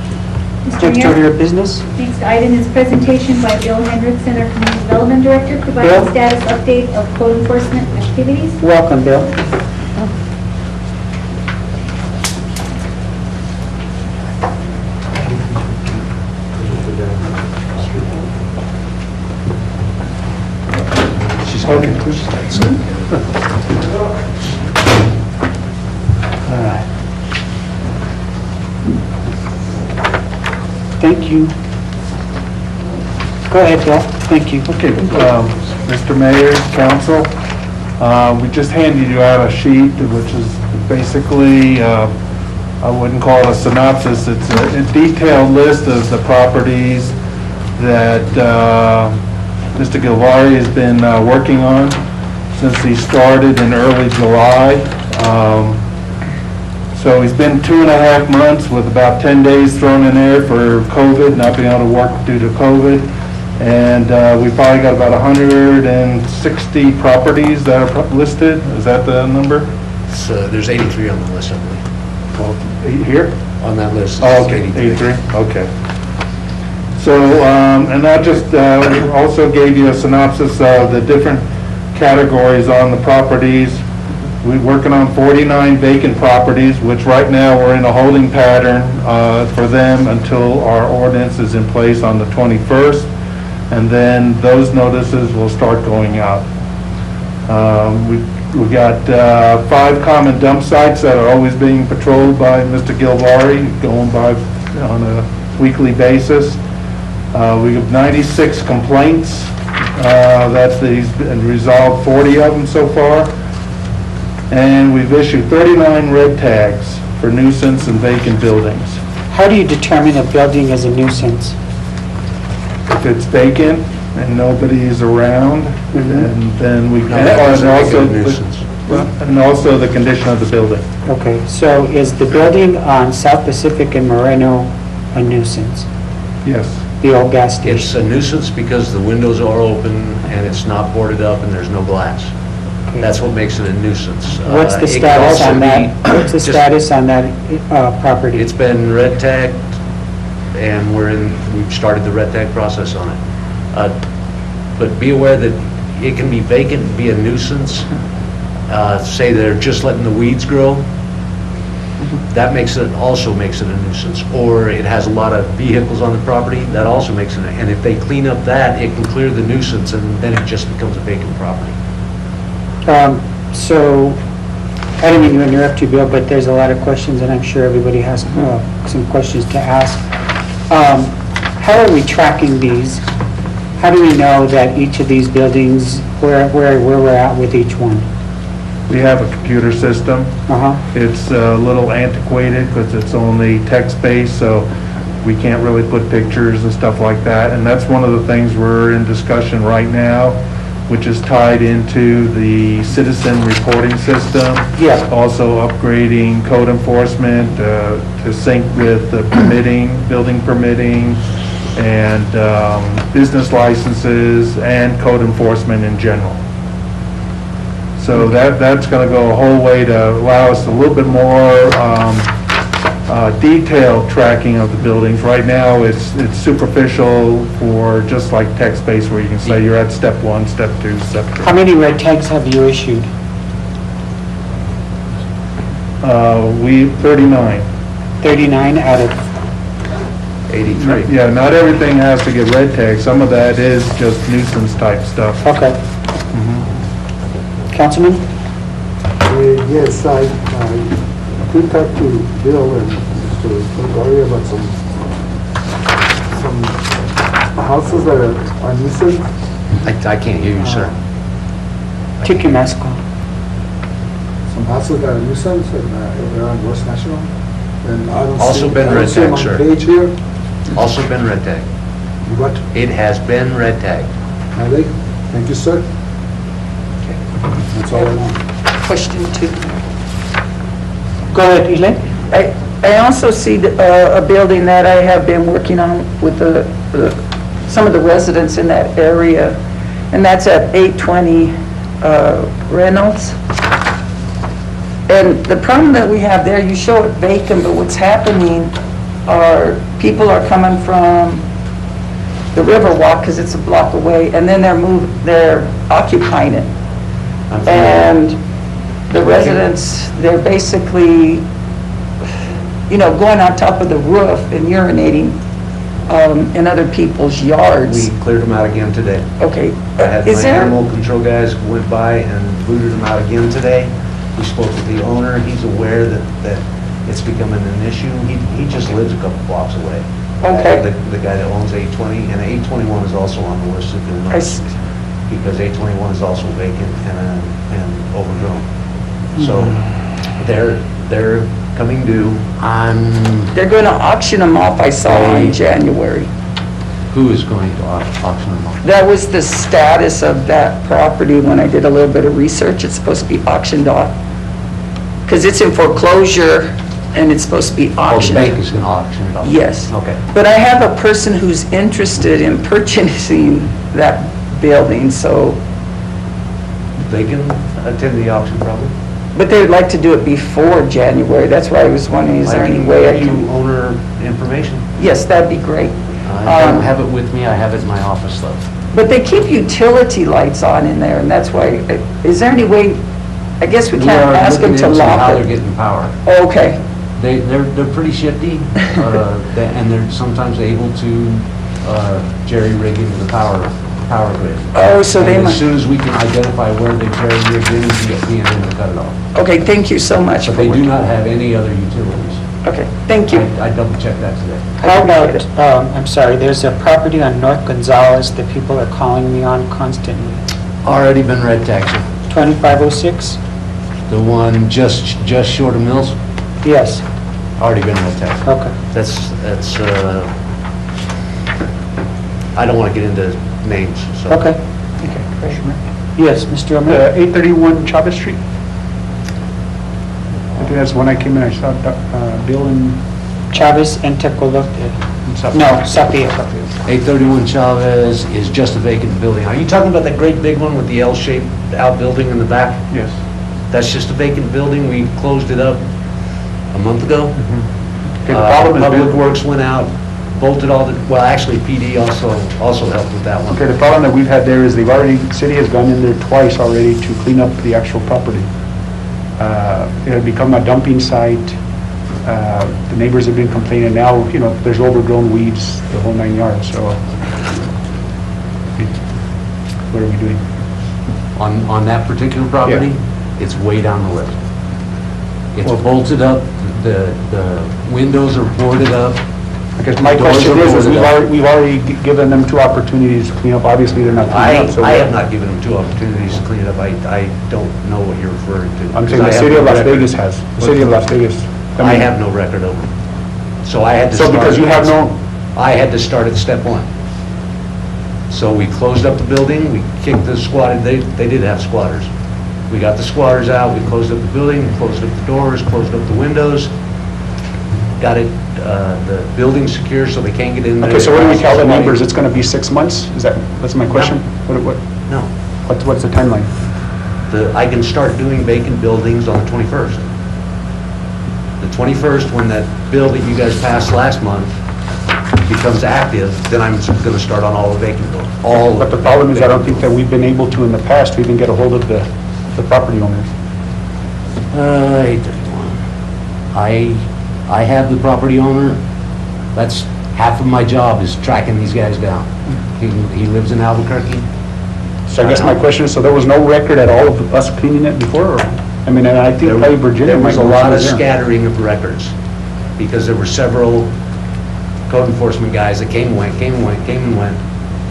Mr. Next order Mayor, of business? next item is presentation by Bill Hendrickson, our Community Development Director, Bill? providing status update of code enforcement activities. Welcome, Bill. Okay. All right. Thank you. Go ahead, Bill. Thank you. Okay, Mr. Mayor, Council, we just handed you out a sheet, which is basically, I wouldn't call it a synopsis, it's a detailed list of the properties that Mr. Gilvari has been working on since he started in early July. So he's been 2.5 months with about 10 days thrown in there for COVID, not being able to work due to COVID. And we probably got about 160 properties that are listed. Is that the number? There's 83 on the list, I believe. Here? On that list. Oh, it's okay, 83. 83, okay. So, and I just also gave you a synopsis of the different categories on the properties. We're working on 49 vacant properties, which right now we're in a holding pattern for them until our ordinance is in place on the 21st. And then those notices will start going out. We got 5 common dump sites that are always being patrolled by Mr. Gilvari, going by on a weekly basis. We have 96 complaints. He's been resolved 40 of them so far. And we've issued 39 red tags for nuisance and vacant buildings. How do you determine a building is a nuisance? If it's vacant and nobody is around, and then we No, can, that doesn't and make it a also, nuisance. and also the condition of the building. Okay, so is the building on South Pacific and Moreno a nuisance? Yes. The old gas It's station? a nuisance because the windows are open and it's not boarded up and there's no glass. That's what makes it a nuisance. What's the It could status also on that? be What's the just- status on that property? It's been red tagged and we've started the red tag process on it. But be aware that it can be vacant, be a nuisance. Say they're just letting the weeds grow. That also makes it a nuisance. Or it has a lot of vehicles on the property, that also makes it, and if they clean up that, it can clear the nuisance and then it just becomes a vacant property. So, I don't mean to interrupt you, Bill, but there's a lot of questions, and I'm sure everybody has some questions to ask. How are we tracking these? How do we know that each of these buildings, where we're at with each one? We have a computer system. Uh-huh. It's a little antiquated because it's only text-based, so we can't really put pictures and stuff like that. And that's one of the things we're in discussion right now, which is tied into the citizen reporting system. Yeah. Also upgrading code enforcement to sync with the building permitting, and business licenses, and code enforcement in general. So that's going to go a whole way to allow us a little bit more detailed tracking of the buildings. Right now, it's superficial for just like text-based, where you can say you're at step 1, step 2, step 3. How many red tags have you issued? 39. 39 out of, 83. Yeah, not everything has to get red tagged. Some of that is just nuisance type stuff. okay. Councilman? Yes, I did talk to Bill and Mr. Gilvari about some houses that are nuisance. I can't hear you, sir. Take your mask off. Some houses that are nuisance and they're on West National. And I don't Also see- been I don't red see them tagged, on sir. Page here. Also been red tagged. What? It has been red tagged. Are they? Thank you, sir. That's all I want. Question 2. Go ahead, Elaine. I also see a building that I have been working on with some of the residents in that area, and that's at 820 Reynolds. And the problem that we have there, you show it vacant, but what's happening are people are coming from the Riverwalk, because it's a block away, and then they're occupying it. And the residents, they're basically, going on top of the roof and urinating in other people's yards. We cleared them out again today. Okay. I had Is my there, animal control guys went by and booted them out again today. We spoke with the owner, he's aware that it's becoming an issue. He just lives a couple blocks away. Okay. The guy that owns 820, and 821 is also on the list if you'll I notice. s- Because 821 is also vacant and overgrown. So they're coming due on, they're going to auction them off, I saw in January. who is going to auction them off? That was the status of that property when I did a little bit of research. It's supposed to be auctioned off. Because it's in foreclosure and it's supposed to be Oh, the auctioned. bank is going to auction it off? Yes. Okay. But I have a person who's interested in purchasing that building, so, They can attend the auction probably. but they would like to do it before January. That's why I was wondering, is there any way I Give you can? owner information? Yes, that'd be great. I don't have it with me, I have it in my office though. But they keep utility lights on in there, and that's why, is there any way, I guess we can't ask them to How lock they're it? getting power. Okay, They're pretty shifty, and they're sometimes able to jerry rig into the power grid. oh, so they And as might, soon as we can identify where they jerry rigged in, we get in to cut it off. okay, thank you so much. But for they do working. not have any other utilities. Okay, thank you. I double checked that today. How about, I'm sorry, there's a property on North Gonzales that people are calling me on constantly. Already been red taxed. 2506? The one just short of Mills, Yes, already been red taxed. okay. That's, I don't want to get into names, so. Okay. Yes, Mr. O'Meara? 831 Chavez Street. I think that's when I came in, I saw Bill and Chavez and Tecolote. stuff. No, Sapia. 831 Chavez is just a vacant building. Are you talking about that great big one with the L-shaped outbuilding in the back? Yes. That's just a vacant building. We closed it up a month ago. Okay, the problem has Public been, Works went out, bolted all the, well, actually PD also helped with that one. okay, the problem that we've had there is they've already, city has gone in there twice already to clean up the actual property. It had become a dumping site. The neighbors have been complaining now, you know, there's overgrown weeds, the whole 9 yards, so what are we doing? On that particular property, it's way down the list. It's bolted up, the windows are boarded up. Because my Doors question are is boarded up. we've already given them 2 opportunities to clean up, obviously they're not cleaning up, so. I have not given them 2 opportunities to clean it up. I don't know what you're referring to. I'm saying the because I have city of no Las record. Vegas has, the city of Las Vegas. I mean- have no record of it. So I had to So start. because you have no, I had to start at step 1. So we closed up the building, we kicked the squatters, they did have squatters. We got the squatters out, we closed up the building, closed up the doors, closed up the windows, got it, the building secure so they can't get in there. okay, so what do we tell the neighbors? It's gonna be 6 months? That's my question? No. What's the timeline? I can start doing vacant buildings on the 21st. The 21st, when that bill that you guys passed last month becomes active, then I'm going to start on all the vacant buildings. But the problem is, I don't think that we've been able to in the past to even get a hold of the property owners. 831. I have the property owner. That's half of my job is tracking these guys down. He lives in Albuquerque. So I guess my question is, so there was no record at all of us cleaning it before? Or- I mean, and I think probably Virginia There might was a know lot of something there. scattering of records, because there were several code enforcement guys that came and went,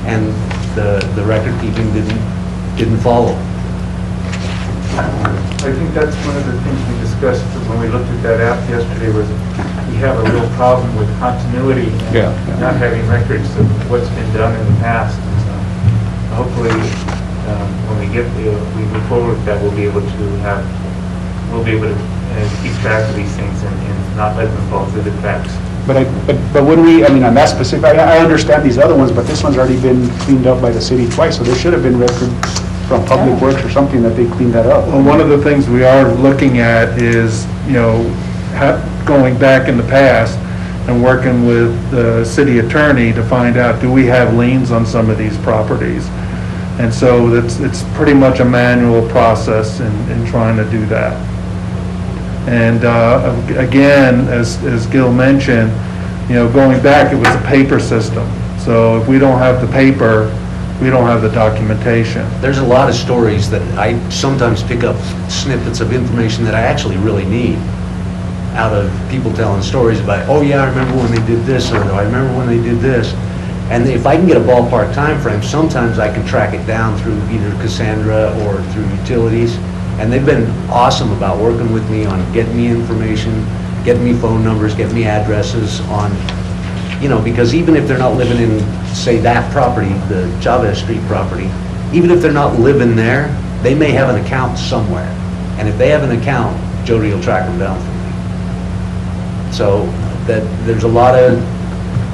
and the record keeping didn't follow. I think that's one of the things we discussed when we looked at that app yesterday, was we have a real problem with continuity and Yeah. not having records of what's been done in the past. And so hopefully, when we move forward with that, we'll be able to keep track of these things and not let them fall through the cracks. But when we, I mean, on that specific, I understand these other ones, but this one's already been cleaned up by the city twice, so there should have been record from Public Works or something that they cleaned that up. Well, one of the things we are looking at is, going back in the past and working with the city attorney to find out, do we have liens on some of these properties? And so it's pretty much a manual process in trying to do that. And again, as Gil mentioned, going back, it was a paper system. So if we don't have the paper, we don't have the documentation. There's a lot of stories that I sometimes pick up snippets of information that I actually really need out of people telling stories about, oh yeah, I remember when they did this, or I remember when they did this. And if I can get a ballpark time frame, sometimes I can track it down through either Cassandra or through utilities. And they've been awesome about working with me on getting me information, getting me phone numbers, getting me addresses on, because even if they're not living in, say, that property, the Chavez Street property, even if they're not living there, they may have an account somewhere. And if they have an account, Jody will track them down for me. So that, there's a lot of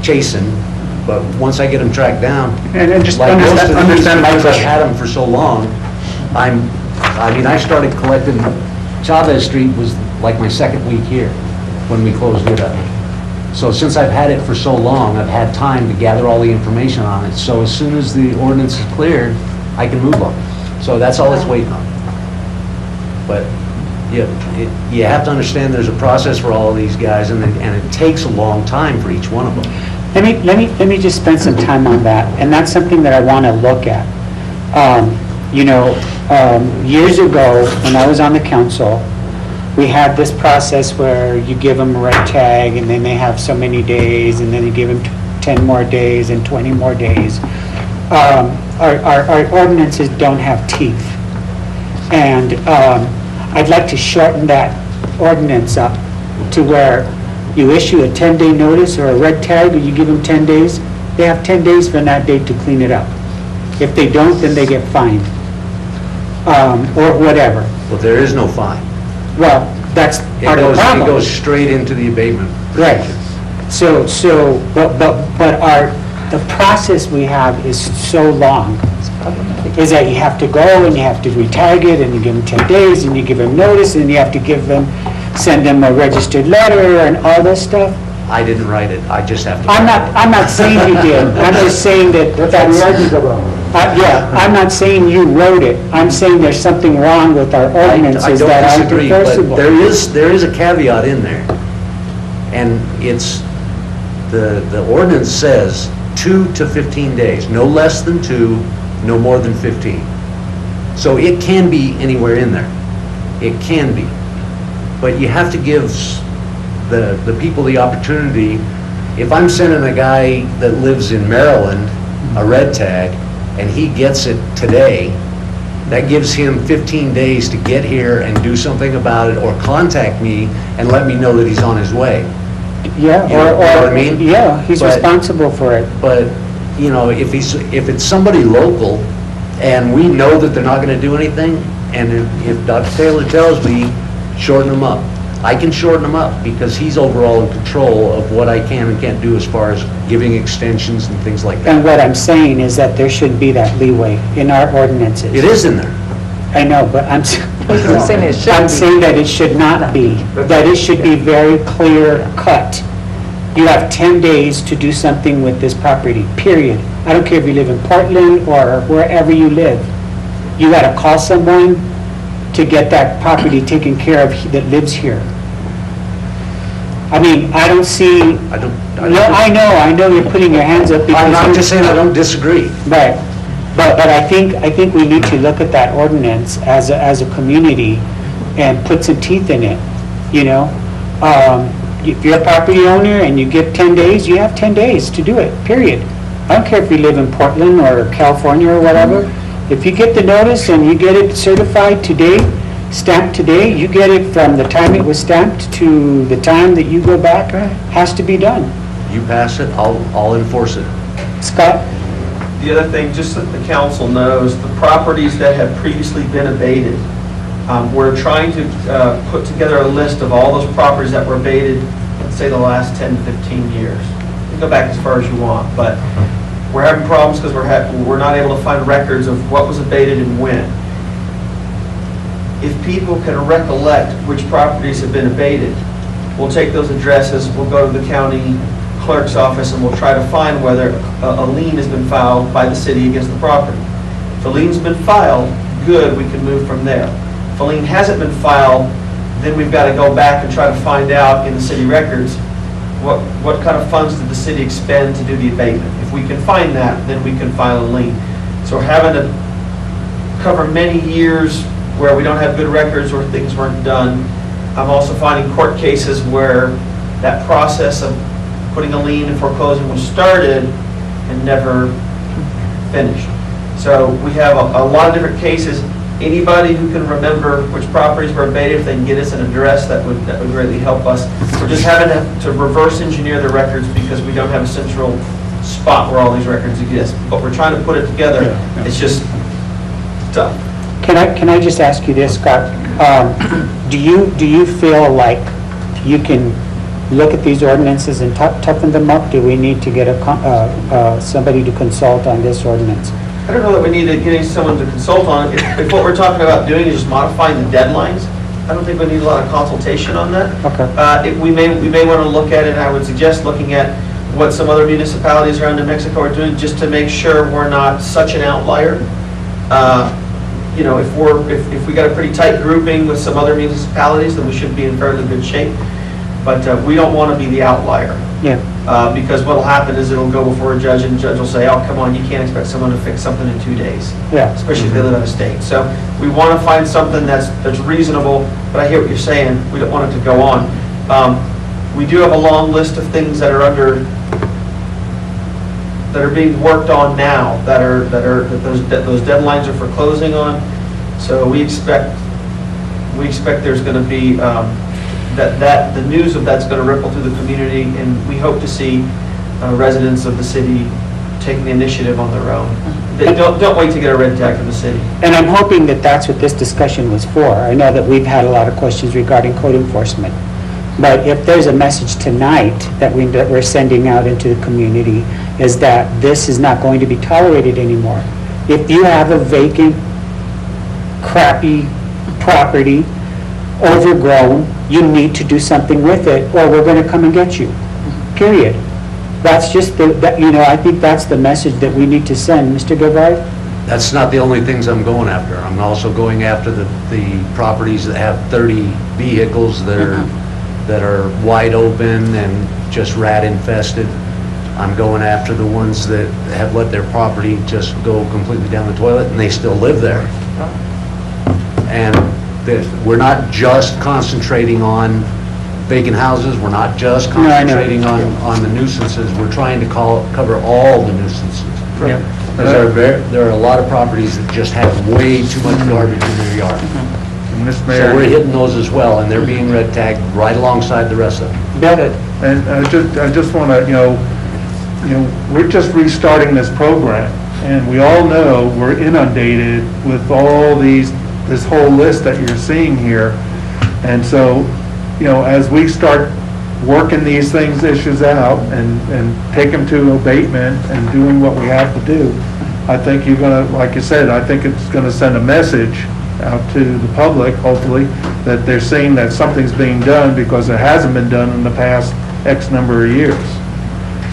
chasing, but once I get them tracked down, And just like most of these, understand my because I've question. had them for so long, I started collecting, Chavez Street was like my second week here when we closed it up. So since I've had it for so long, I've had time to gather all the information on it. So as soon as the ordinance is cleared, I can move on. So that's all it's waiting on. But you have to understand there's a process for all of these guys, and it takes a long time for each one of them. Let me just spend some time on that, and that's something that I want to look at. Years ago, when I was on the council, we had this process where you give them a red tag, and then they have so many days, and then you give them 10 more days and 20 more days. Our ordinances don't have teeth. And I'd like to shorten that ordinance up to where you issue a 10-day notice or a red tag, or you give them 10 days, they have 10 days from that date to clean it up. If they don't, then they get fined, or whatever. Well, there is no fine. Well, that's part of the problem. It goes straight into the abatement. Right. But the process we have is so long, is that you have to go and you have to retag it, and you give them 10 days, and you give them notice, and you have to send them a registered letter and all this stuff. I didn't write it, I just have to. I'm not saying you did, I'm just saying that's. I'm not saying you wrote it, I'm saying there's something wrong with our ordinances that aren't I don't disagree, but enforceable. there is a caveat in there. And it's, the ordinance says 2 to 15 days, no less than 2, no more than 15. So it can be anywhere in there. It can be. But you have to give the people the opportunity. If I'm sending a guy that lives in Maryland a red tag, and he gets it today, that gives him 15 days to get here and do something about it, or contact me and let me know that he's on his way. Yeah, You know what I mean? Yeah, he's But- responsible for it. But, if it's somebody local, and we know that they're not gonna do anything, and if Dr. Taylor tells me, shorten them up, I can shorten them up, because he's overall in control of what I can and can't do as far as giving extensions and things like And that. what I'm saying is that there should be that leeway in our ordinances. It is in there. I know, but I'm saying it should I'm be. saying that it should not be, that it should be very clear cut. You have 10 days to do something with this property, period. I don't care if you live in Portland or wherever you live. You got to call someone to get that property taken care of that lives here. I mean, I don't see, no, I know you're putting your hands up because... I'm not just saying I don't disagree. Right, but I think we need to look at that ordinance as a community and put some teeth in it, you know? If you're a property owner and you get 10 days, you have 10 days to do it, period. I don't care if you live in Portland or California or whatever. If you get the notice and you get it certified today, stamped today, you get it from the time it was stamped to the time that you go back, has to be done. You pass it, I'll enforce it. Scott? The other thing, just so that the council knows, the properties that have previously been abated, we're trying to put together a list of all those properties that were abated, let's say the last 10 to 15 years. You can go back as far as you want, but we're having problems because we're not able to find records of what was abated and when. If people can recollect which properties have been abated, we'll take those addresses, we'll go to the county clerk's office, and we'll try to find whether a lien has been filed by the city against the property. If a lien's been filed, good, we can move from there. If a lien hasn't been filed, then we've got to go back and try to find out in the city records what kind of funds did the city expend to do the abatement. If we can find that, then we can file a lien. So we're having to cover many years where we don't have good records or things weren't done. I'm also finding court cases where that process of putting a lien and foreclosing was started and never finished. So we have a lot of different cases. Anybody who can remember which properties were abated, if they can get us an address, that would greatly help us. We're just having to reverse engineer the records because we don't have a central spot where all these records exist. But we're trying to put it together. It's just tough. Can I just ask you this, Scott? Do you feel like you can look at these ordinances and toughen them up? Do we need to get somebody to consult on this ordinance? I don't know that we need to get someone to consult on it. If what we're talking about doing is just modifying the deadlines, I don't think we need a lot of consultation on that. Okay. We may want to look at it, I would suggest looking at what some other municipalities around New Mexico are doing, just to make sure we're not such an outlier. You know, if we got a pretty tight grouping with some other municipalities, then we should be in fairly good shape. But we don't want to be the outlier. Yeah. Because what'll happen is it'll go before a judge, and the judge will say, oh, come on, you can't expect someone to fix something in 2 days. Yeah. Especially if they live out of state. So we want to find something that's reasonable, but I hear what you're saying, we don't want it to go on. We do have a long list of things that are being worked on now, that those deadlines are for closing on. So we expect there's going to be, that the news of that's going to ripple through the community, and we hope to see residents of the city taking the initiative on their own. Don't wait to get a red tag from the city. And I'm hoping that that's what this discussion was for. I know that we've had a lot of questions regarding code enforcement. But if there's a message tonight that we're sending out into the community, is that this is not going to be tolerated anymore. If you have a vacant, crappy property, overgrown, you need to do something with it, or we're going to come and get you, period. That's just I think that's the message that we need to send. Mr. Guevara? That's not the only things I'm going after. I'm also going after the properties that have 30 vehicles that are wide open and just rat infested. I'm going after the ones that have let their property just go completely down the toilet and they still live there. And we're not just concentrating on vacant houses, we're not just concentrating on the nuisances, we're trying to cover all the nuisances. Because there are a lot of properties that just have way too much garbage in their yard. Mr. Mayor. So we're hitting those as well, and they're being red tagged right alongside the rest of them. And I just want to, we're just restarting this program, and we all know we're inundated with all this whole list that you're seeing here. And so, as we start working these issues out and take them to abatement and doing what we have to do, I think you're going to, like you said, I think it's going to send a message out to the public, hopefully, that they're seeing that something's being done because it hasn't been done in the past X number of years.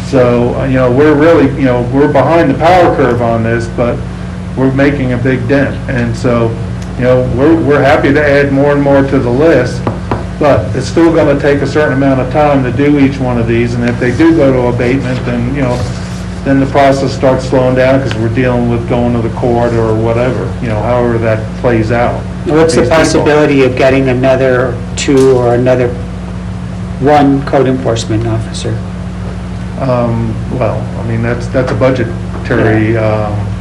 So, we're really, we're behind the power curve on this, but we're making a big dent. And so, we're happy to add more and more to the list, but it's still going to take a certain amount of time to do each one of these. And if they do go to abatement, then, then the process starts slowing down because we're dealing with going to the court or whatever, however that plays out. What's the possibility of getting another 2 or another 1 code enforcement officer? Well, I mean, that's a budgetary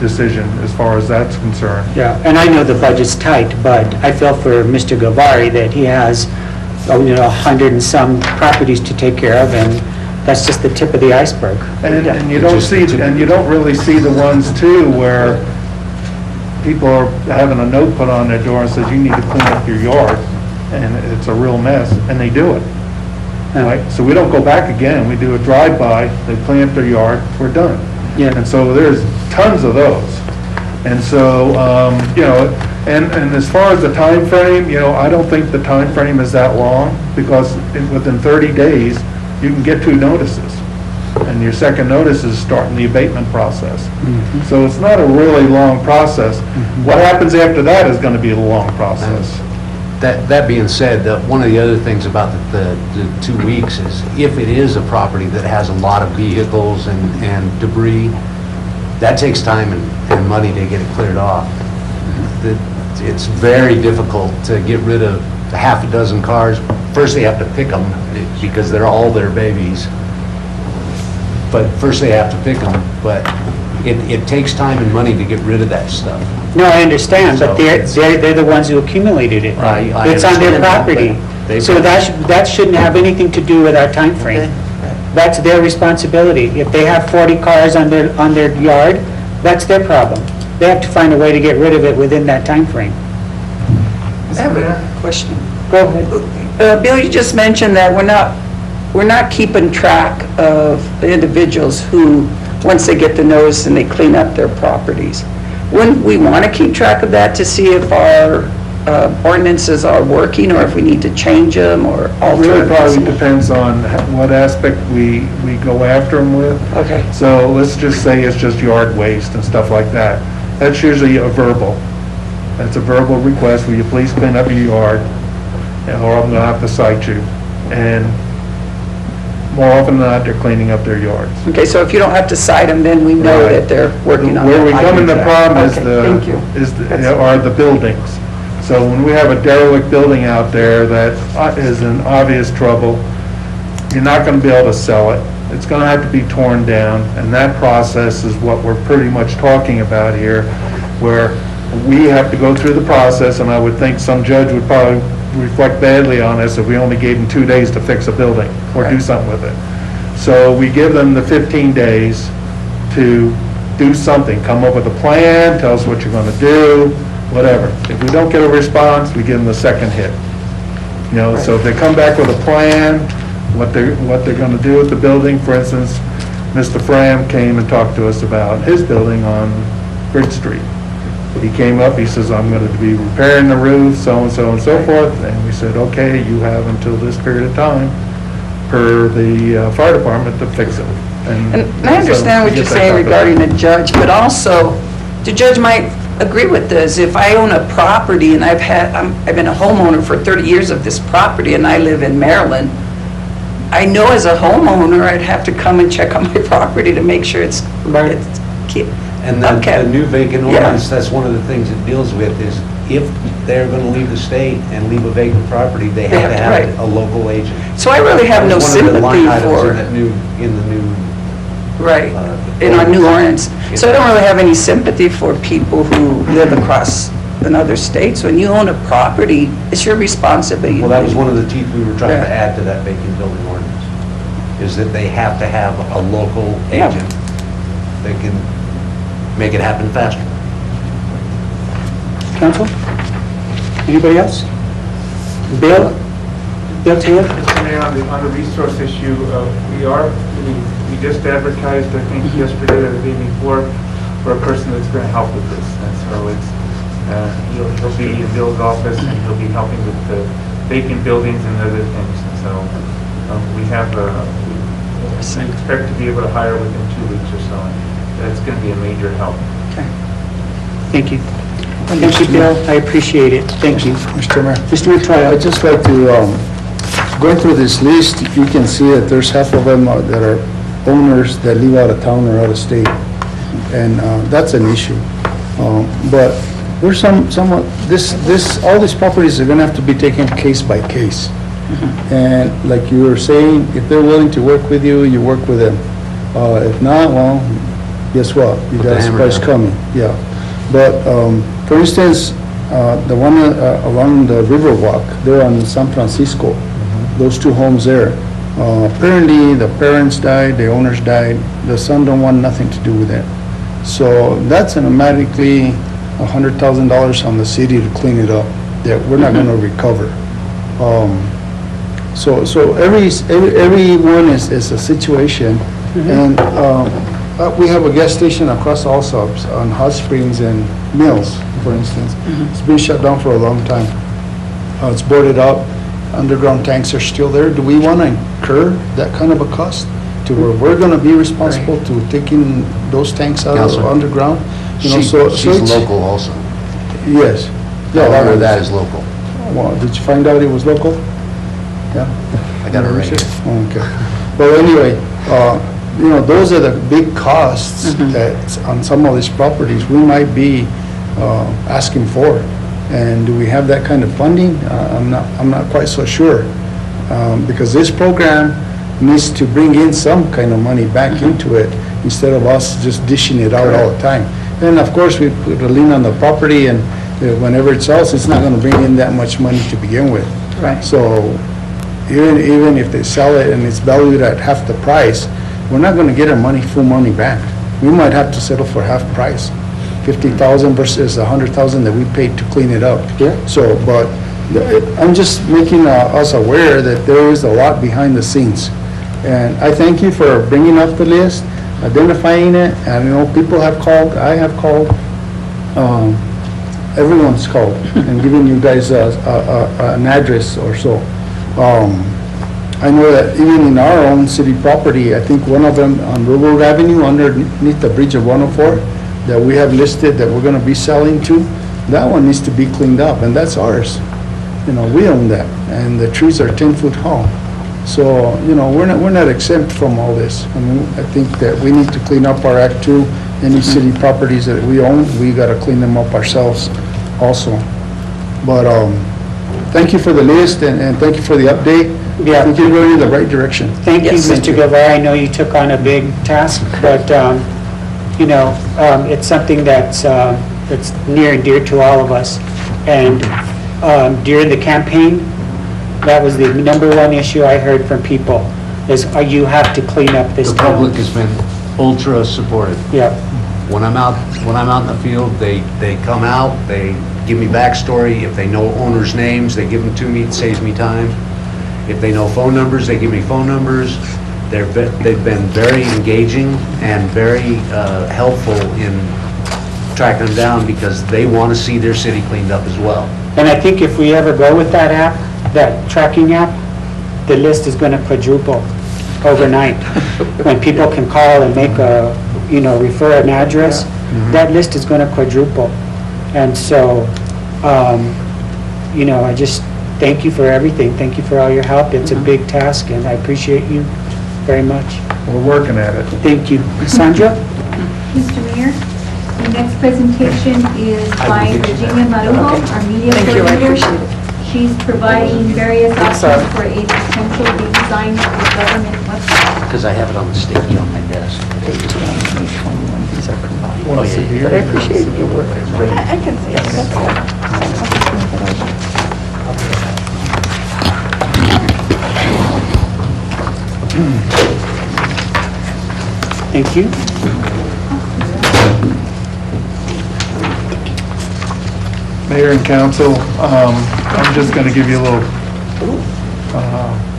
decision as far as that's concerned. Yeah, and I know the budget's tight, but I feel for Mr. Gavari that he has, 100 and some properties to take care of, and that's just the tip of the iceberg. And you don't really see the ones too where people are having a note put on their door and says, you need to clean up your yard, and it's a real mess, and they do it. Right? So we don't go back again, we do a drive-by, they clean up their yard, we're done. Yeah. And so there's tons of those. And so, and as far as the time frame, I don't think the time frame is that long, because within 30 days, you can get 2 notices. And your second notice is starting the abatement process. Mm-hmm. So it's not a really long process. Mm-hmm. What happens after that is going to be a long process. That being said, one of the other things about the 2 weeks is if it is a property that has a lot of vehicles and debris, that takes time and money to get it cleared off. It's very difficult to get rid of half a dozen cars. First they have to pick them because they're all their babies. But first they have to pick them, but it takes time and money to get rid of that stuff. No, I understand, but So they're the ones who accumulated it. I It's on their understand that, property. but So that shouldn't have anything to do with our time frame. That's their responsibility. If they have 40 cars on their yard, that's their problem. They have to find a way to get rid of it within that time frame. I have a question. Go ahead. Bill, you just mentioned that we're not we're not keeping track of the individuals who, once they get the notice and they clean up their properties. Wouldn't we want to keep track of that to see if our ordinances are working, or if we need to change them or alter Really probably them? depends on what aspect we go after them with. Okay. So let's just say it's just yard waste and stuff like that. That's usually a verbal. That's a verbal request, will you please clean up your yard, or I'm gonna have to cite you. And more often than not, they're cleaning up their yards. Okay, so if you don't have to cite them, then we know Right. that they're working on it. Where we come in the problem is Okay, thank you. are the buildings. So when we have a derelict building out there that is in obvious trouble, you're not gonna be able to sell it. It's gonna have to be torn down, and that process is what we're pretty much talking about here, where we have to go through the process, and I would think some judge would probably reflect badly on us if we only gave them 2 days to fix a building or do something with it. So we give them the 15 days to do something, come up with a plan, tell us what you're gonna do, whatever. If we don't get a response, we give them the second hit. You know, so if they come back with a plan, what they're gonna do with the building, for instance, Mr. Fram came and talked to us about his building on Bridge Street. He came up, he says, I'm gonna be repairing the roof, so-and-so and so forth, and we said, okay, you have until this period of time per the fire department to fix it. And I understand what you're saying regarding the judge, but also, the judge might agree with this. If I own a property and I've been a homeowner for 30 years of this property and I live in Maryland, I know as a homeowner, I'd have to come and check on my property to make sure it's And okay. the new vacant Yeah. ordinance, that's one of the things it deals with, is if they're going to leave the state and leave a vacant property, they have to have right. a local agent. So I really have no That was one of the line sympathy items for, in the new, right, in our new ordinance. So I don't really have any sympathy for people who live across another state. So when you own a property, it's your responsibility. well, that was one of the teeth we were trying to Yeah. add to that vacant building ordinance, is that they have to have a local Yeah. agent that can make it happen faster. Council? Anybody else? Bill? Bill Taylor? Mr. Mayor, on the resource issue, we just advertised, I think yesterday or the day before, for a person that's going to help with this. And so he'll be in Bill's office, and he'll be helping with the vacant buildings and other things. And so we expect to be able to hire within 2 weeks or so. And that's going to be a major help. Thank you. Thank you, Bill. I appreciate it. Thank you. Mr. Mayor. Mr. Montoya? I'd just like to, going through this list, you can see that there's half of them that are owners that live out of town or out of state, and that's an issue. But there's all these properties are gonna have to be taken case by case. And like you were saying, if they're willing to work with you, you work with them. If not, well, guess what? You got a surprise coming, yeah. But, for instance, the one along the Riverwalk, they're on San Francisco, those two homes there. Apparently, the parents died, the owners died, the son don't want nothing to do with it. So that's automatically $100,000 on the city to clean it up, that we're not gonna recover. So everyone is a situation, and we have a gas station across Allsup's on Hot Springs and Mills, for instance. It's been shut down for a long time. It's boarded up, underground tanks are still there. Do we want to incur that kind of a cost to where we're going to be responsible to taking those tanks out of Counselor. underground? You know, She's it's- local also. Yes. A lot of that is local. Well, did you find out it was local? Yeah? I got it right here. Okay. Well, anyway, you know, those are the big costs that on some of these properties we might be asking for. And do we have that kind of funding? I'm not quite so sure. Because this program needs to bring in some kind of money back into it instead of us just dishing it out all the time. And of course, we put a lien on the property, and whenever it sells, it's not going to bring in that much money to begin with. Right. So even if they sell it and it's valued at half the price, we're not going to get our money, full money back. We might have to settle for half price, $50,000 versus $100,000 that we paid to clean it up. Yeah. So, but I'm just making us aware that there is a lot behind the scenes. And I thank you for bringing up the list, identifying it, and I know people have called, I have called, everyone's called, and giving you guys an address or so. I know that even in our own city property, I think one of them on Railroad Avenue underneath the bridge of 104, that we have listed that we're gonna be selling to, that one needs to be cleaned up, and that's ours. You know, we own that, and the trees are 10 foot tall. So, you know, we're not exempt from all this. I mean, I think that we need to clean up our Act 2. Any city properties that we own, we gotta clean them up ourselves also. But, thank you for the list, and thank you for the update. Yeah. I think you're going in the right direction. Thank you, Yes, thank Mr. you. Guevara. I know you took on a big task, but, you know, it's something that's near and dear to all of us. And during the campaign, that was the #1 issue I heard from people, is you have to clean up this The town. public has been ultra supportive. Yeah, When I'm out in the field, they come out, they give me backstory. If they know owners' names, they give them to me, it saves me time. If they know phone numbers, they give me phone numbers. They've been very engaging and very helpful in tracking them down because they want to see their city cleaned up as well. and I think if we ever go with that app, that tracking app, the list is gonna quadruple overnight. When people can call and make a, you know, refer an address, that list is gonna quadruple. And so, you know, I just thank you for everything. Thank you for all your help. It's a big task, and I appreciate you very much. We're working at it. Thank you. Sandra? Mr. Mayor, the next presentation is by Virginia Marujo, our media Thank you, I coordinator. appreciate it. She's providing various sorry. options for a potential redesign of the government website. Because I have it on the sticky on my desk. Page 20, page 21, these are provided. Oh, yeah. But I appreciate your work. I can see it, that's fine. Thank you. Mayor and council, I'm just going to give you a little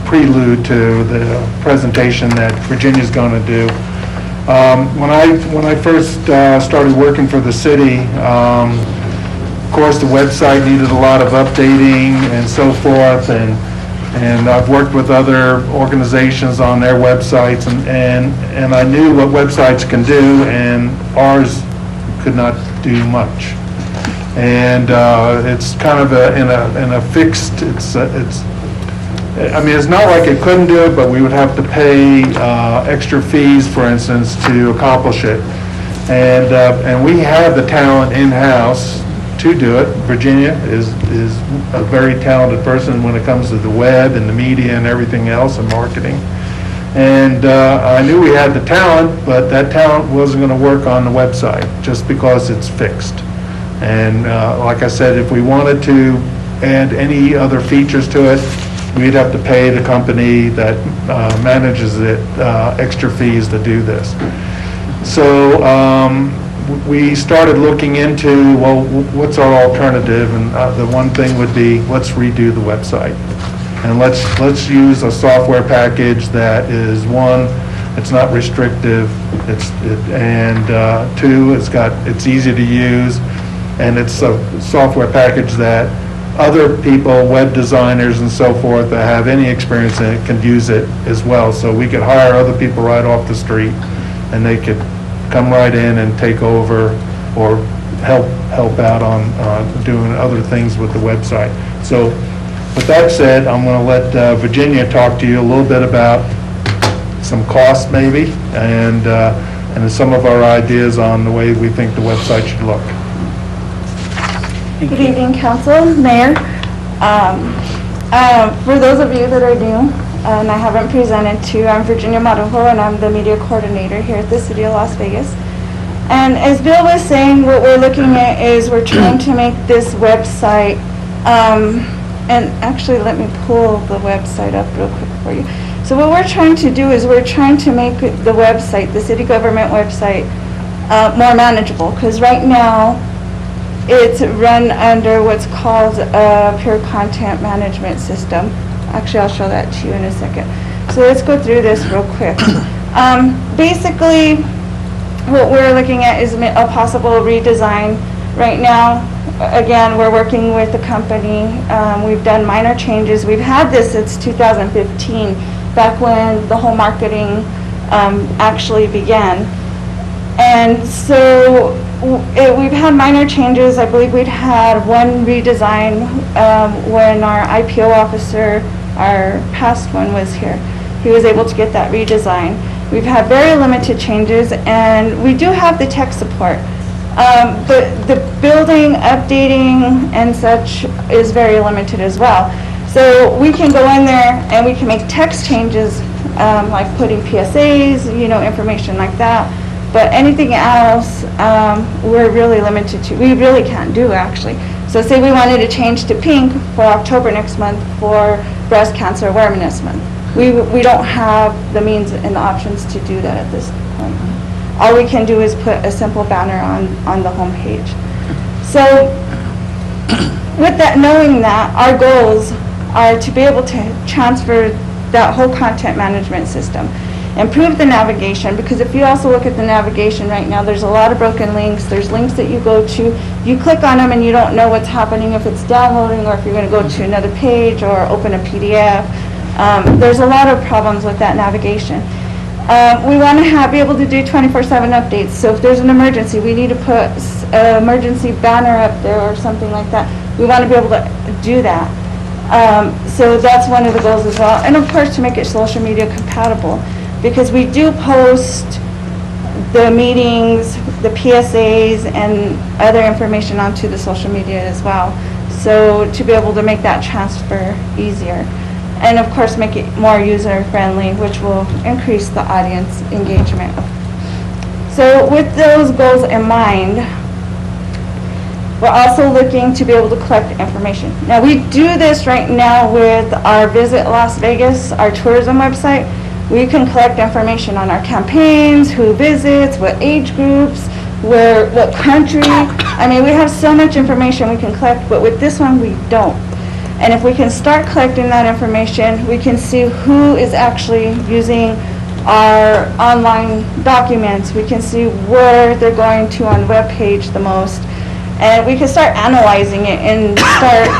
prelude to the presentation that Virginia's going to do. When I first started working for the city, of course, the website needed a lot of updating and so forth, and I've worked with other organizations on their websites, and I knew what websites can do, and ours could not do much. And it's kind of in a fixed, I mean, it's not like it couldn't do it, but we would have to pay extra fees, for instance, to accomplish it. And we have the talent in-house to do it. Virginia is a very talented person when it comes to the web and the media and everything else and marketing. And I knew we had the talent, but that talent wasn't going to work on the website just because it's fixed. And like I said, if we wanted to add any other features to it, we'd have to pay the company that manages it extra fees to do this. So we started looking into, well, what's our alternative? And the one thing would be, let's redo the website. And let's use a software package that is, one, it's not restrictive, and two, it's easy to use, and it's a software package that other people, web designers and so forth, that have any experience in it can use it as well. So we could hire other people right off the street, and they could come right in and take over or help out on doing other things with the website. So with that said, I'm going to let Virginia talk to you a little bit about some costs maybe, and some of our ideas on the way we think the website should look. Good evening, council, mayor. For those of you that are new, and I haven't presented to, I'm Virginia Marujo, and I'm the media coordinator here at the City of Las Vegas. And as Bill was saying, what we're looking at is we're trying to make this website, and actually let me pull the website up real quick for you. So what we're trying to do is we're trying to make the website, the city government website, more manageable, because right now, it's run under what's called a Pure Content Management System. Actually, I'll show that to you in a second. So let's go through this real quick. Basically, what we're looking at is a possible redesign. Right now, again, we're working with the company. We've done minor changes. We've had this since 2015, back when the whole marketing actually began. And so we've had minor changes. I believe we'd had one redesign when our IPO officer, our past one, was here. He was able to get that redesign. We've had very limited changes, and we do have the tech support. But the building, updating, and such is very limited as well. So we can go in there and we can make text changes, like putting PSAs, information like that. But anything else, we're really limited to. We really can't do, actually. So say we wanted to change to pink for October next month for Breast Cancer Awareness Month. We don't have the means and the options to do that at this point. All we can do is put a simple banner on the home page. So with that, knowing that, our goals are to be able to transfer that whole content management system, improve the navigation, because if you also look at the navigation right now, there's a lot of broken links. There's links that you go to, you click on them and you don't know what's happening, if it's downloading or if you're going to go to another page or open a PDF. There's a lot of problems with that navigation. We want to be able to do 24/7 updates. So if there's an emergency, we need to put an emergency banner up there or something like that. We want to be able to do that. So that's one of the goals as well. And of course, to make it social media compatible, because we do post the meetings, the PSAs, and other information onto the social media as well. So to be able to make that transfer easier. And of course, make it more user-friendly, which will increase the audience engagement. So with those goals in mind, we're also looking to be able to collect information. Now, we do this right now with our Visit Las Vegas, our tourism website. We can collect information on our campaigns, who visits, what age groups, what country. I mean, we have so much information we can collect, but with this one, we don't. And if we can start collecting that information, we can see who is actually using our online documents. We can see where they're going to on the web page the most. And we can start analyzing it and start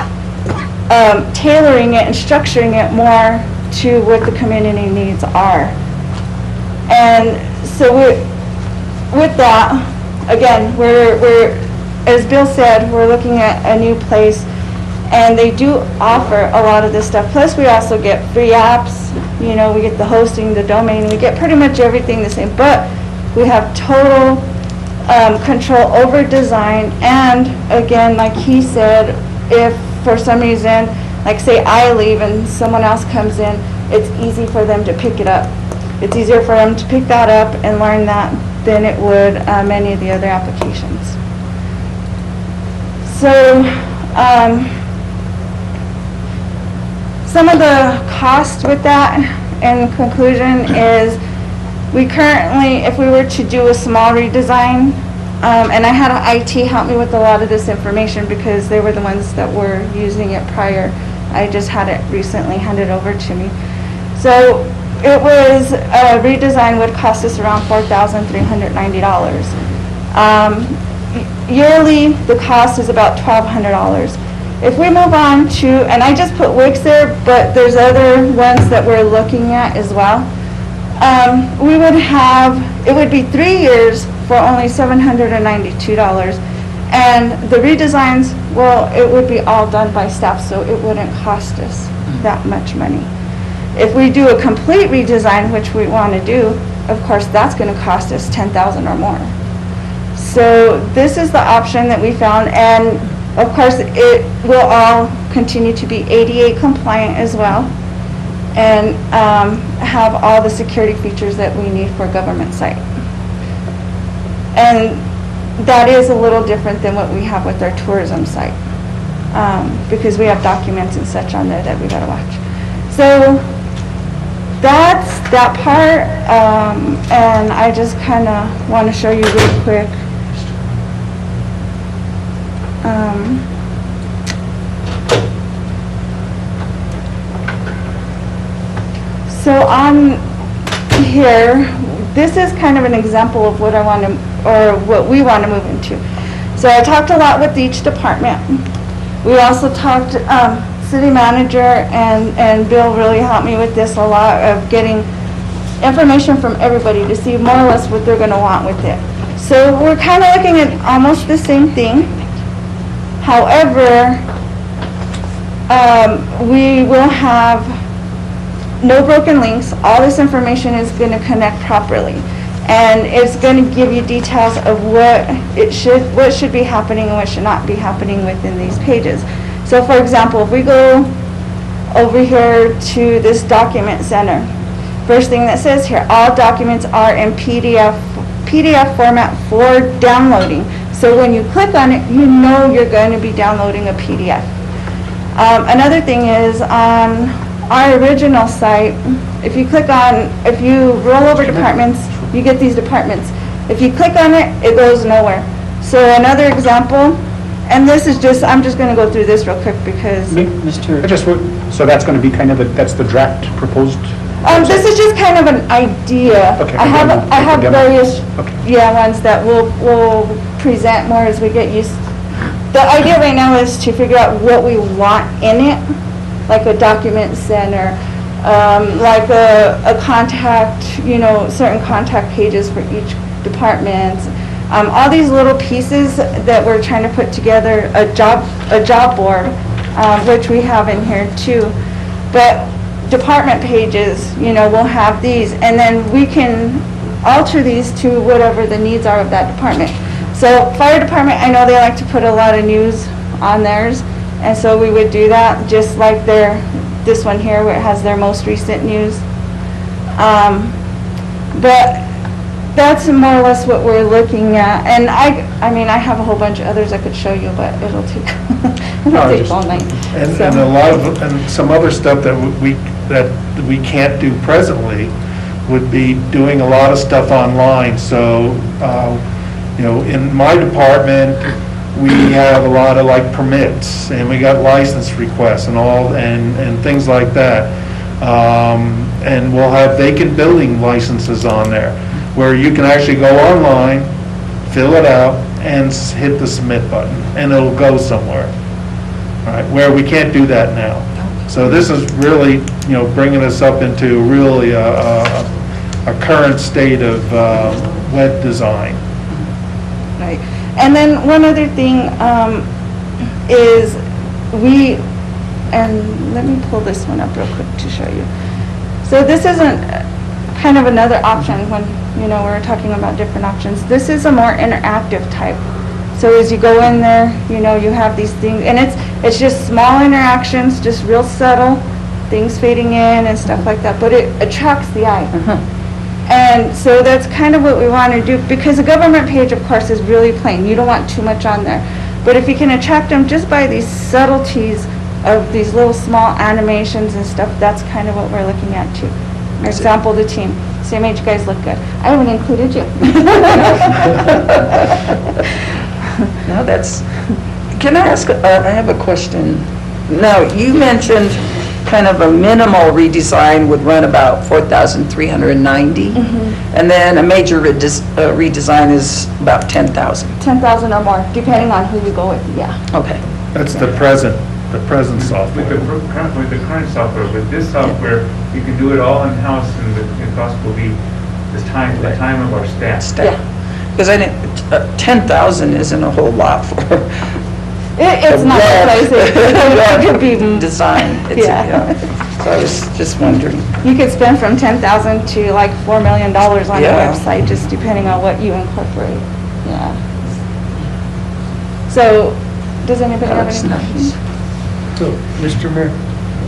tailoring it and structuring it more to what the community needs are. And so with that, again, we're as Bill said, we're looking at a new place. And they do offer a lot of this stuff. Plus, we also get free apps. We get the hosting, the domain. We get pretty much everything the same. But we have total control over design. And again, like he said, if for some reason, like say I leave and someone else comes in, it's easy for them to pick it up. It's easier for them to pick that up and learn that than it would many of the other applications. So, some of the cost with that, in conclusion, is we currently, if we were to do a small redesign, and I had IT help me with a lot of this information because they were the ones that were using it prior. I just had it recently handed over to me. So it was, a redesign would cost us around $4,390. Yearly, the cost is about $1,200. If we move on to, and I just put Wix there, but there's other ones that we're looking at as well. We would have, it would be 3 years for only $792. And the redesigns, well, it would be all done by staff, so it wouldn't cost us that much money. If we do a complete redesign, which we want to do, of course, that's going to cost us $10,000 or more. So this is the option that we found, and of course, it will all continue to be ADA compliant as well, and have all the security features that we need for a government site. And that is a little different than what we have with our tourism site, because we have documents and such on there that we gotta watch. So that's that part, and I just kind of want to show you real quick. So on here, this is kind of an example of what I want to, or what we want to move into. So I talked a lot with each department. We also talked, city manager and Bill really helped me with this a lot, of getting information from everybody to see more or less what they're gonna want with it. So we're kind of looking at almost the same thing. However, we will have no broken links. All this information is going to connect properly. And it's going to give you details of what should be happening and what should not be happening within these pages. So for example, if we go over here to this document center, first thing that says here, all documents are in PDF format for downloading. So when you click on it, you know you're going to be downloading a PDF. Another thing is on our original site, if you roll over departments, you get these departments. If you click on it, it goes nowhere. So another example, and this is just, I'm just going to go through this real quick because... So that's going to be kind of, that's the draft proposed? This is just kind of an idea. Okay, I have demo. various, Okay. ones that we'll present more as we get used. The idea right now is to figure out what we want in it, like a document center, like a contact, certain contact pages for each department. All these little pieces that we're trying to put together, a job board, which we have in here too. But department pages, we'll have these, and then we can alter these to whatever the needs are of that department. So fire department, I know they like to put a lot of news on theirs, and so we would do that, just like this one here where it has their most recent news. But that's more or less what we're looking at. And I mean, I have a whole bunch of others I could show you, but it'll take, all night. And a lot of, and some other stuff that we can't do presently would be doing a lot of stuff online. So, in my department, we have a lot of like permits, and we got license requests and all, and things like that. And we'll have vacant building licenses on there, where you can actually go online, fill it out, and hit the submit button, and it'll go somewhere. All right, where we can't do that now. So this is really, bringing us up into really a current state of web design. Right. And then one other thing is and let me pull this one up real quick to show you. So this isn't kind of another option when, we're talking about different options. This is a more interactive type. So as you go in there, you have these things, and it's just small interactions, just real subtle, things fading in and stuff like that, but it attracts the eye. And so that's kind of what we want to do, because a government page, of course, is really plain. You don't want too much on there. But if you can attract them just by these subtleties of these little small animations and stuff, that's kind of what we're looking at too. For example, the team. CMH, you guys look good. I haven't included you. No, can I ask, I have a question. Now, you mentioned kind of a minimal redesign would run about $4,390, and then a major redesign is about $10,000. 10,000 or more, depending on who you go with, yeah. Okay. That's the present software. With the current software, with this software, you can do it all in-house, and the cost will be the time of our staff. Because I didn't, 10,000 isn't a whole lot for It's not crazy. It could be design. So I was just wondering. You could spend from 10,000 to like $4 million on a website, just depending on what you incorporate. Yeah. So, does anybody have any questions? So, Mr. Mayor,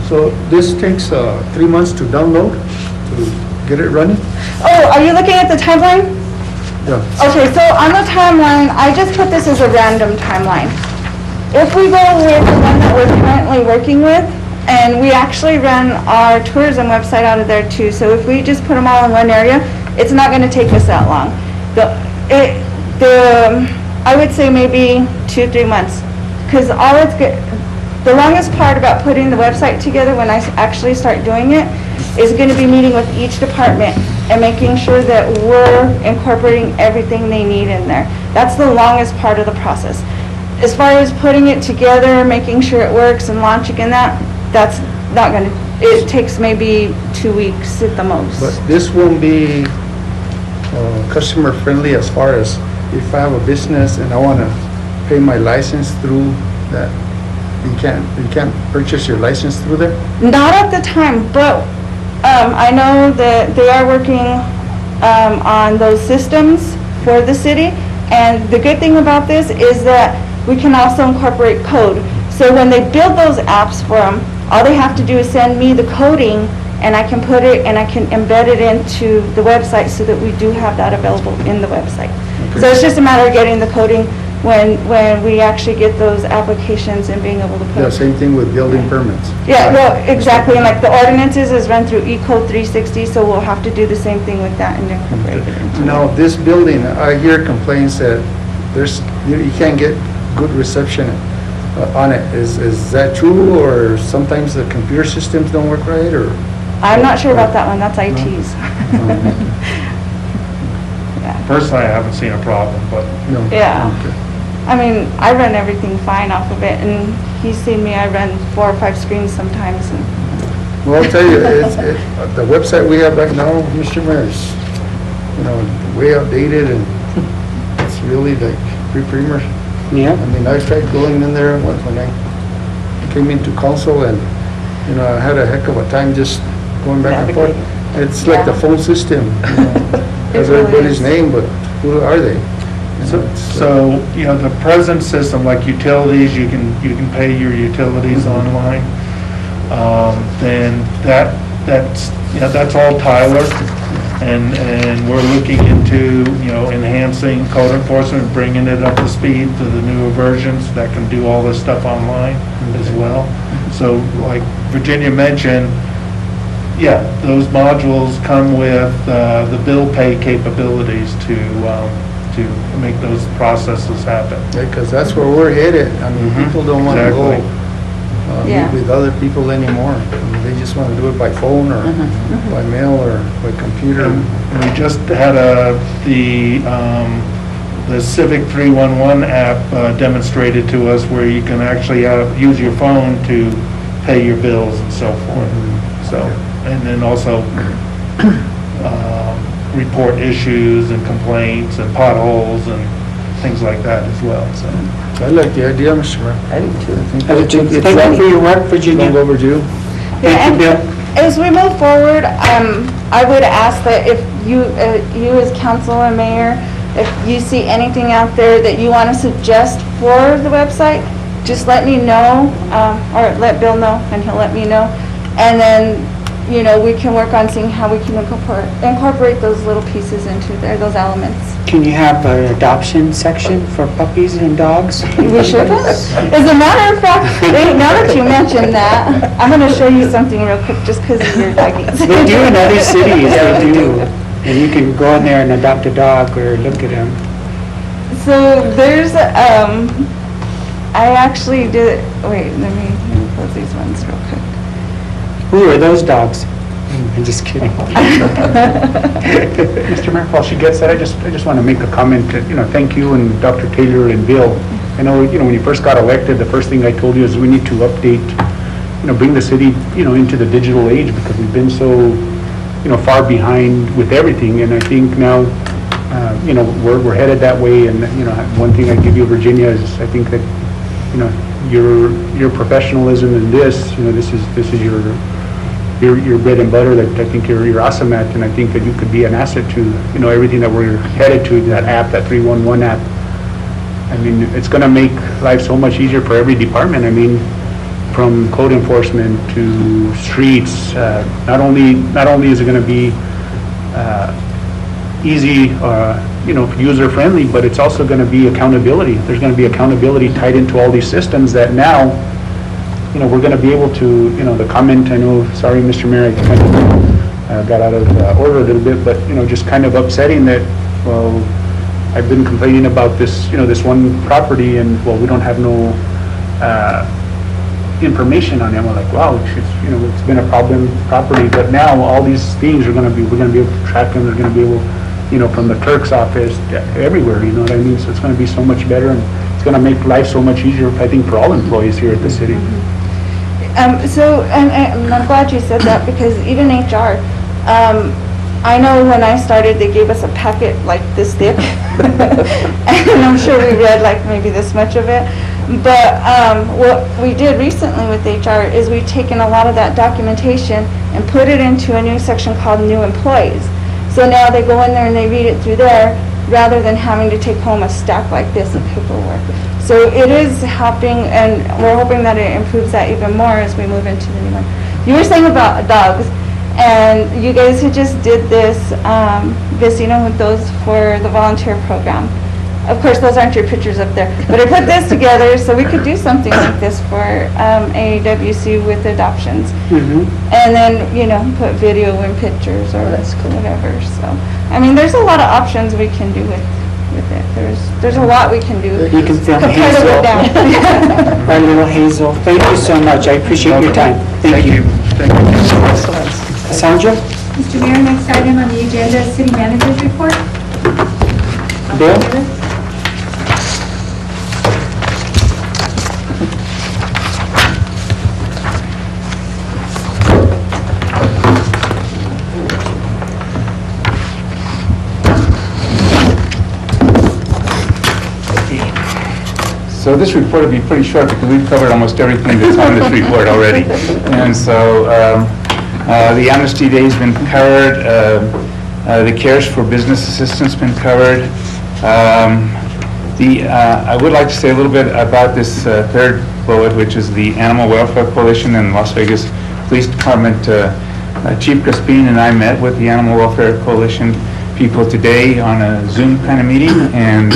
so this takes 3 months to download, to get it running? Oh, are you looking at the timeline? Yeah. Okay, so on the timeline, I just put this as a random timeline. If we go with the one that we're currently working with, and we actually run our tourism website out of there too, so if we just put them all in one area, it's not going to take us that long. I would say maybe 2-3 months because all it's good, the longest part about putting the website together when I actually start doing it is going to be meeting with each department and making sure that we're incorporating everything they need in there. That's the longest part of the process. As far as putting it together, making sure it works and launching and that's not going to, it takes maybe 2 weeks at the most. But this won't be customer friendly as far as if I have a business and I want to pay my license through that, you can't purchase your license through there? Not at the time, but I know that they are working on those systems for the city. And the good thing about this is that we can also incorporate code. So when they build those apps for them, all they have to do is send me the coding and I can put it and I can embed it into the website so that we do have that available in the website. So it's just a matter of getting the coding when we actually get those applications and being able to put. Yeah, same thing with building permits. Yeah, well, exactly, and like the ordinances is run through E-Code 360, so we'll have to do the same thing with that and incorporate it into it. Now, this building, I hear complaints that you can't get good reception on it. Is that true, or sometimes the computer systems don't work right, or? I'm not sure about that one, that's IT's. Personally, I haven't seen a problem, but. No. Yeah. Okay. I mean, I run everything fine off of it, and he's seen me, I run 4 or 5 screens sometimes, and Well, I'll tell you, the website we have right now, Mr. Mayor, is, way outdated, and it's really like pre-primer. Yeah. I mean, I tried going in there when I came into council, and, I had a heck of a time just going back and forth. It's like the phone system, has really everybody's is. name, but who are they? So, the present system, like utilities, you can pay your utilities online. Then that's all Tyler. And we're looking into, enhancing code enforcement, bringing it up to speed to the newer versions that can do all this stuff online as well. So like Virginia mentioned, yeah, those modules come with the bill pay capabilities to make those processes happen. Yeah, because that's where we're headed. I mean, people don't want to go Yeah. meet with other people anymore. I mean, they just want to do it by phone or by mail or by computer. And we just had the Civic 311 app demonstrated to us where you can actually use your phone to pay your bills and so forth. So, and then also report issues and complaints and potholes and things like that as well, so. I like the idea, Mr. Mayor. I do too. I think it's Thank you for your work, Virginia. long overdue. Thank you, Bill. As we move forward, I would ask that if you as council and mayor, if you see anything out there that you want to suggest for the website, just let me know, or let Bill know, and he'll let me know. And then, we can work on seeing how we can incorporate those little pieces into there, those elements. Can you have an adoption section for puppies and dogs? We should. As a matter of fact, now that you mentioned that, I'm going to show you something real quick just because of your doggies. They do in other cities, they do. And you can go in there and adopt a dog or look at them. So there's, I actually did, wait, let me close these ones real quick. Who are those dogs? I'm just kidding. Mr. Mayor, while she gets that, I just want to make a comment, thank you and Dr. Taylor and Bill. I know, when you first got elected, the first thing I told you is we need to update, bring the city, into the digital age because we've been so, far behind with everything. And I think now, we're headed that way. And, one thing I give you, Virginia, is I think that, your professionalism in this, this is your bread and butter that I think you're awesome at, and I think that you could be an asset to, everything that we're headed to, that app, that 311 app. I mean, it's gonna make life so much easier for every department. I mean, from code enforcement to streets, not only is it gonna be easy, user-friendly, but it's also gonna be accountability. There's gonna be accountability tied into all these systems that now, we're going to be able to, the comment, I know, sorry, Mr. Mayor, I kind of got out of order a little bit, but, just kind of upsetting that, well, I've been complaining about this, this one property and, well, we don't have no information on it. We're like, wow, it's been a problem property, but now all these things we're gonna be able to track them. They're gonna be able, from the clerk's office everywhere. You know what I mean? So it's gonna be so much better, and it's gonna make life so much easier, I think, for all employees here at the city. And I'm glad you said that, because even HR, I know when I started, they gave us a packet like this thick, and I'm sure we read like maybe this much of it. But what we did recently with HR is we've taken a lot of that documentation and put it into a new section called New Employees. So now they go in there and they read it through there, rather than having to take home a stack like this of paperwork. So it is helping, and we're hoping that it improves that even more as we move into the new one. You were saying about dogs, and you guys had just did this, with those for the volunteer program. Of course, those aren't your pictures up there, but I put this together so we could do something like this for AWC with adoptions. And then, put video and pictures or whatever. So, I mean, there's a lot of options we can do with it. There's a lot we can do. You can film To cut Hazel. it down. Our little Hazel. Thank you so much. I appreciate your time. Thank you. Sandra? Mr. Mayor, next item on the agenda is City Manager's Report. Bill? So this report will be pretty short because we've covered almost everything that's on this report already. And so the Amnesty Day's been covered, the CARES for Business Assistance been covered. I would like to say a little bit about this third bullet, which is the Animal Welfare Coalition and Las Vegas Police Department. Chief Crespin and I met with the Animal Welfare Coalition people today on a Zoom kind of meeting, and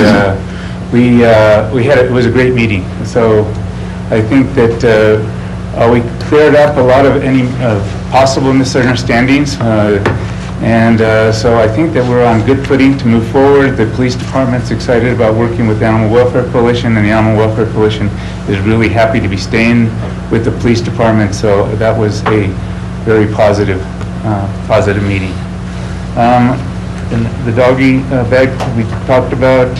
it was a great meeting. So I think that we cleared up a lot of any possible misunderstandings, so I think that we're on good footing to move forward. The police department's excited about working with the Animal Welfare Coalition, and the Animal Welfare Coalition is really happy to be staying with the police department. So that was a very positive meeting. And the doggy bag we talked about.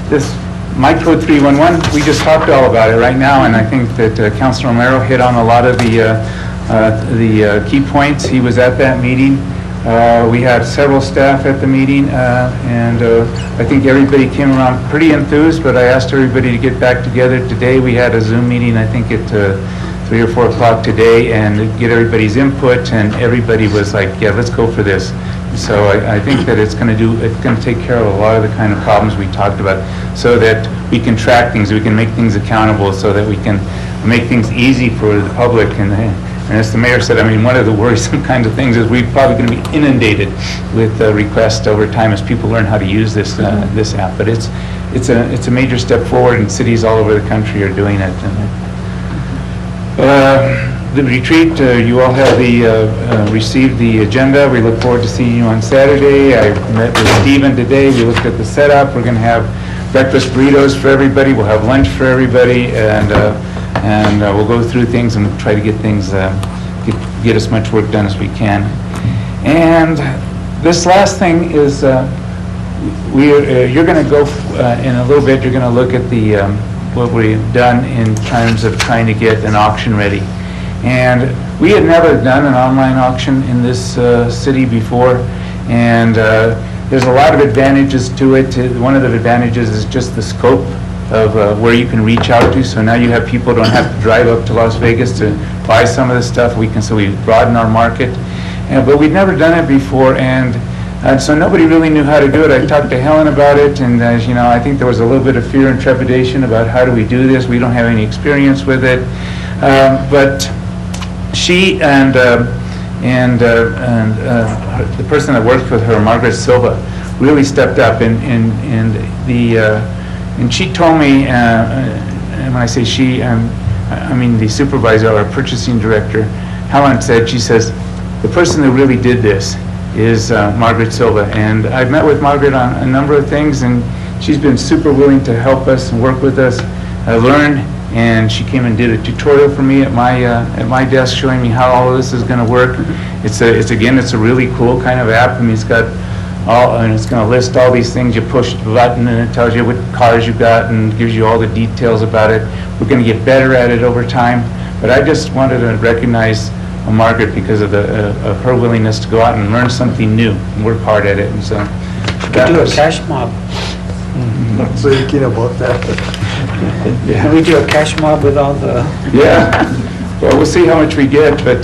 This My Code 311, we just talked all about it right now, and I think that Councilor Romero hit on a lot of the key points. He was at that meeting. We had several staff at the meeting, and I think everybody came around pretty enthused, but I asked everybody to get back together today. We had a Zoom meeting, I think at 3 or 4 o'clock today, and get everybody's input, and everybody was like, yeah, let's go for this. So I think that it's going to take care of a lot of the kind of problems we talked about, so that we can track things, we can make things accountable, so that we can make things easy for the public. And as the mayor said, I mean, one of the worrisome kinds of things is we're probably going to be inundated with requests over time as people learn how to use this this app. But it's a major step forward, and cities all over the country are doing it. The retreat, you all have received the agenda. We look forward to seeing you on Saturday. I met with Stephen today. We looked at the setup. We're going to have breakfast burritos for everybody. We'll have lunch for everybody, and we'll go through things and try to get things, get as much work done as we can. And this last thing is, you're going to go in a little bit. You're going to look at the what we've done in terms of trying to get an auction ready. And we had never done an online auction in this city before, and there's a lot of advantages to it. One of the advantages is just the scope of where you can reach out to. So now you have people who don't have to drive up to Las Vegas to buy some of the stuff. So we broaden our market. But we'd never done it before, and so nobody really knew how to do it. I talked to Helen about it, and as you know, I think there was a little bit of fear and trepidation about how do we do this. We don't have any experience with it, but she and the person that worked with her, Margaret Silva, really stepped up, and she told me, and when I say she, I mean the supervisor or purchasing director, Helen said, she says, the person that really did this is Margaret Silva. And I've met with Margaret on a number of things, and she's been super willing to help us and work with us, learn, and she came and did a tutorial for me at my desk, showing me how all of this is going to work. It's a really cool kind of app. I mean, it's got all, and it's going to list all these things. You push the button and it tells you what cars you got and gives you all the details about it. We're going to get better at it over time, but I just wanted to recognize Margaret because of of her willingness to go out and learn something new and work hard at it. And so We could do a cash mob. Not thinking about that. Can we do a cash mob with all the, Yeah, well, we'll see how much we get, but,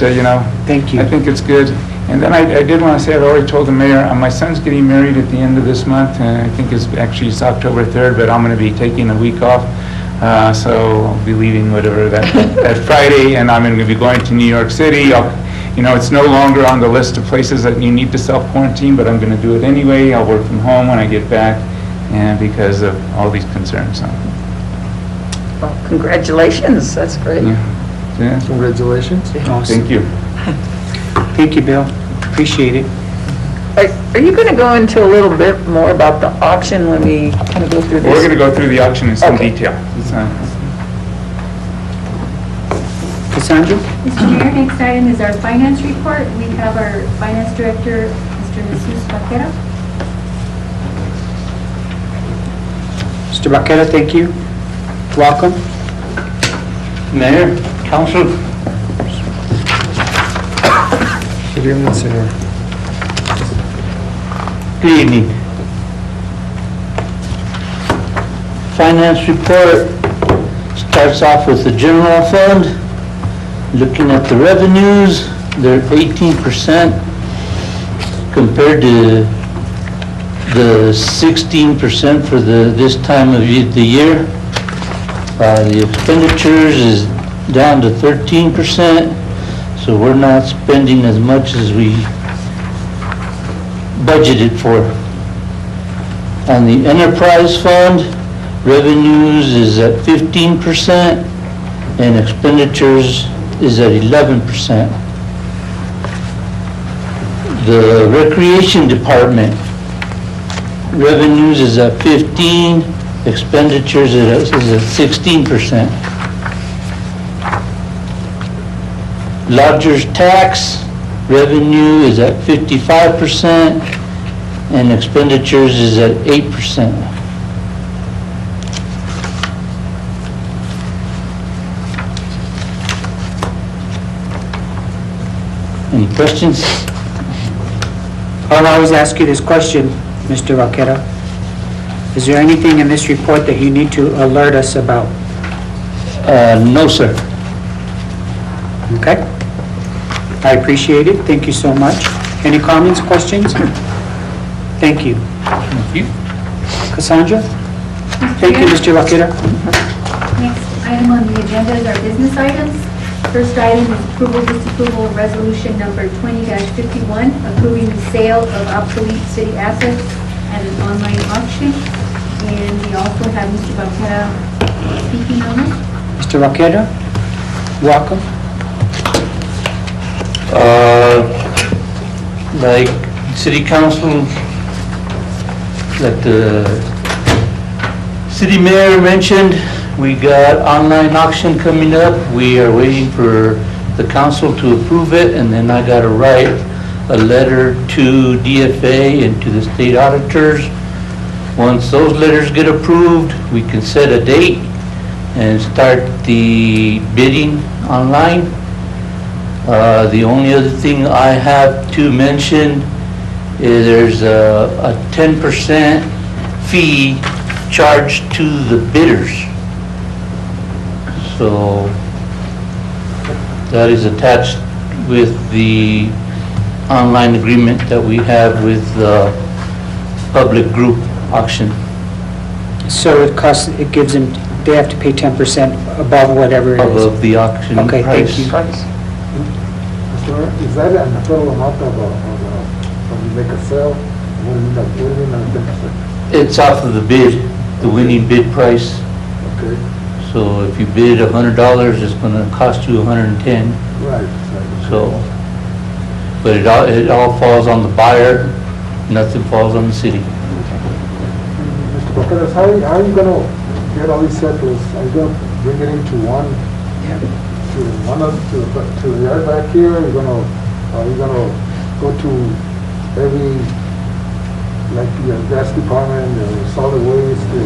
thank you. I think it's good. And then I did want to say, I've already told the mayor, my son's getting married at the end of this month, and I think it's October 3rd, but I'm going to be taking a week off. So I'll be leaving whatever that Friday, and I'm going to be going to New York City. It's no longer on the list of places that you need to self-quarantine, but I'm going to do it anyway. I'll work from home when I get back, and because of all these concerns. So, Well, congratulations, that's great. yeah, Congratulations. Awesome. thank you. Thank you, Bill. Appreciate it. Are you going to go into a little bit more about the auction when we kind of go through this? We're going to go through the auction in some Okay. detail. So, Cassandra? Mr. Mayor, next item is our finance report. We have our finance director, Mr. Jesus Vaquera. Mr. Vaquera, thank you. Welcome. Mayor, Council, Good evening, sir. good evening. Finance report starts off with the general fund. Looking at the revenues, they're 18% compared to the 16% for this time of the year. The expenditures is down to 13%, so we're not spending as much as we budgeted for. On the enterprise fund, revenues is at 15% and expenditures is at 11%. The recreation department, revenues is at 15, expenditures is at 16%. Lodgers tax, revenue is at 55% and expenditures is at 8%. Any questions? I'll always ask you this question, Mr. Vaquera. Is there anything in this report that you need to alert us about? No, sir. Okay? I appreciate it. Thank you so much. Any comments, questions? Thank you. Thank you. Cassandra? Thank you, Mr. Vaquera. Next item on the agenda is our business items. First item is approval, disapproval of resolution number 20-51, approving the sale of obsolete city assets at an online auction. And we also have Mr. Vaquera speaking on it. Mr. Vaquera, welcome. Like city council, like the city mayor mentioned, we got online auction coming up. We are waiting for the council to approve it, and then I gotta write a letter to DFA and to the state auditors. Once those letters get approved, we can set a date and start the bidding online. The only other thing I have to mention is there's a 10% fee charged to the bidders. So that is attached with the online agreement that we have with the public group auction. So it gives them, they have to pay 10% above whatever it is. Above the auction price. Okay, thank you. Is that a total amount when you make a sale? What do you mean, like 10%? It's off of the bid, the winning bid price. Okay, So if you bid $100, it's gonna cost you $110. right. So, but it all falls on the buyer, nothing falls on the city. Mr. Bacaras, how are you gonna get all these surplus? Are you gonna bring it into one, to the yard back here? Are you gonna go to every, like the gas department, the solid waste, the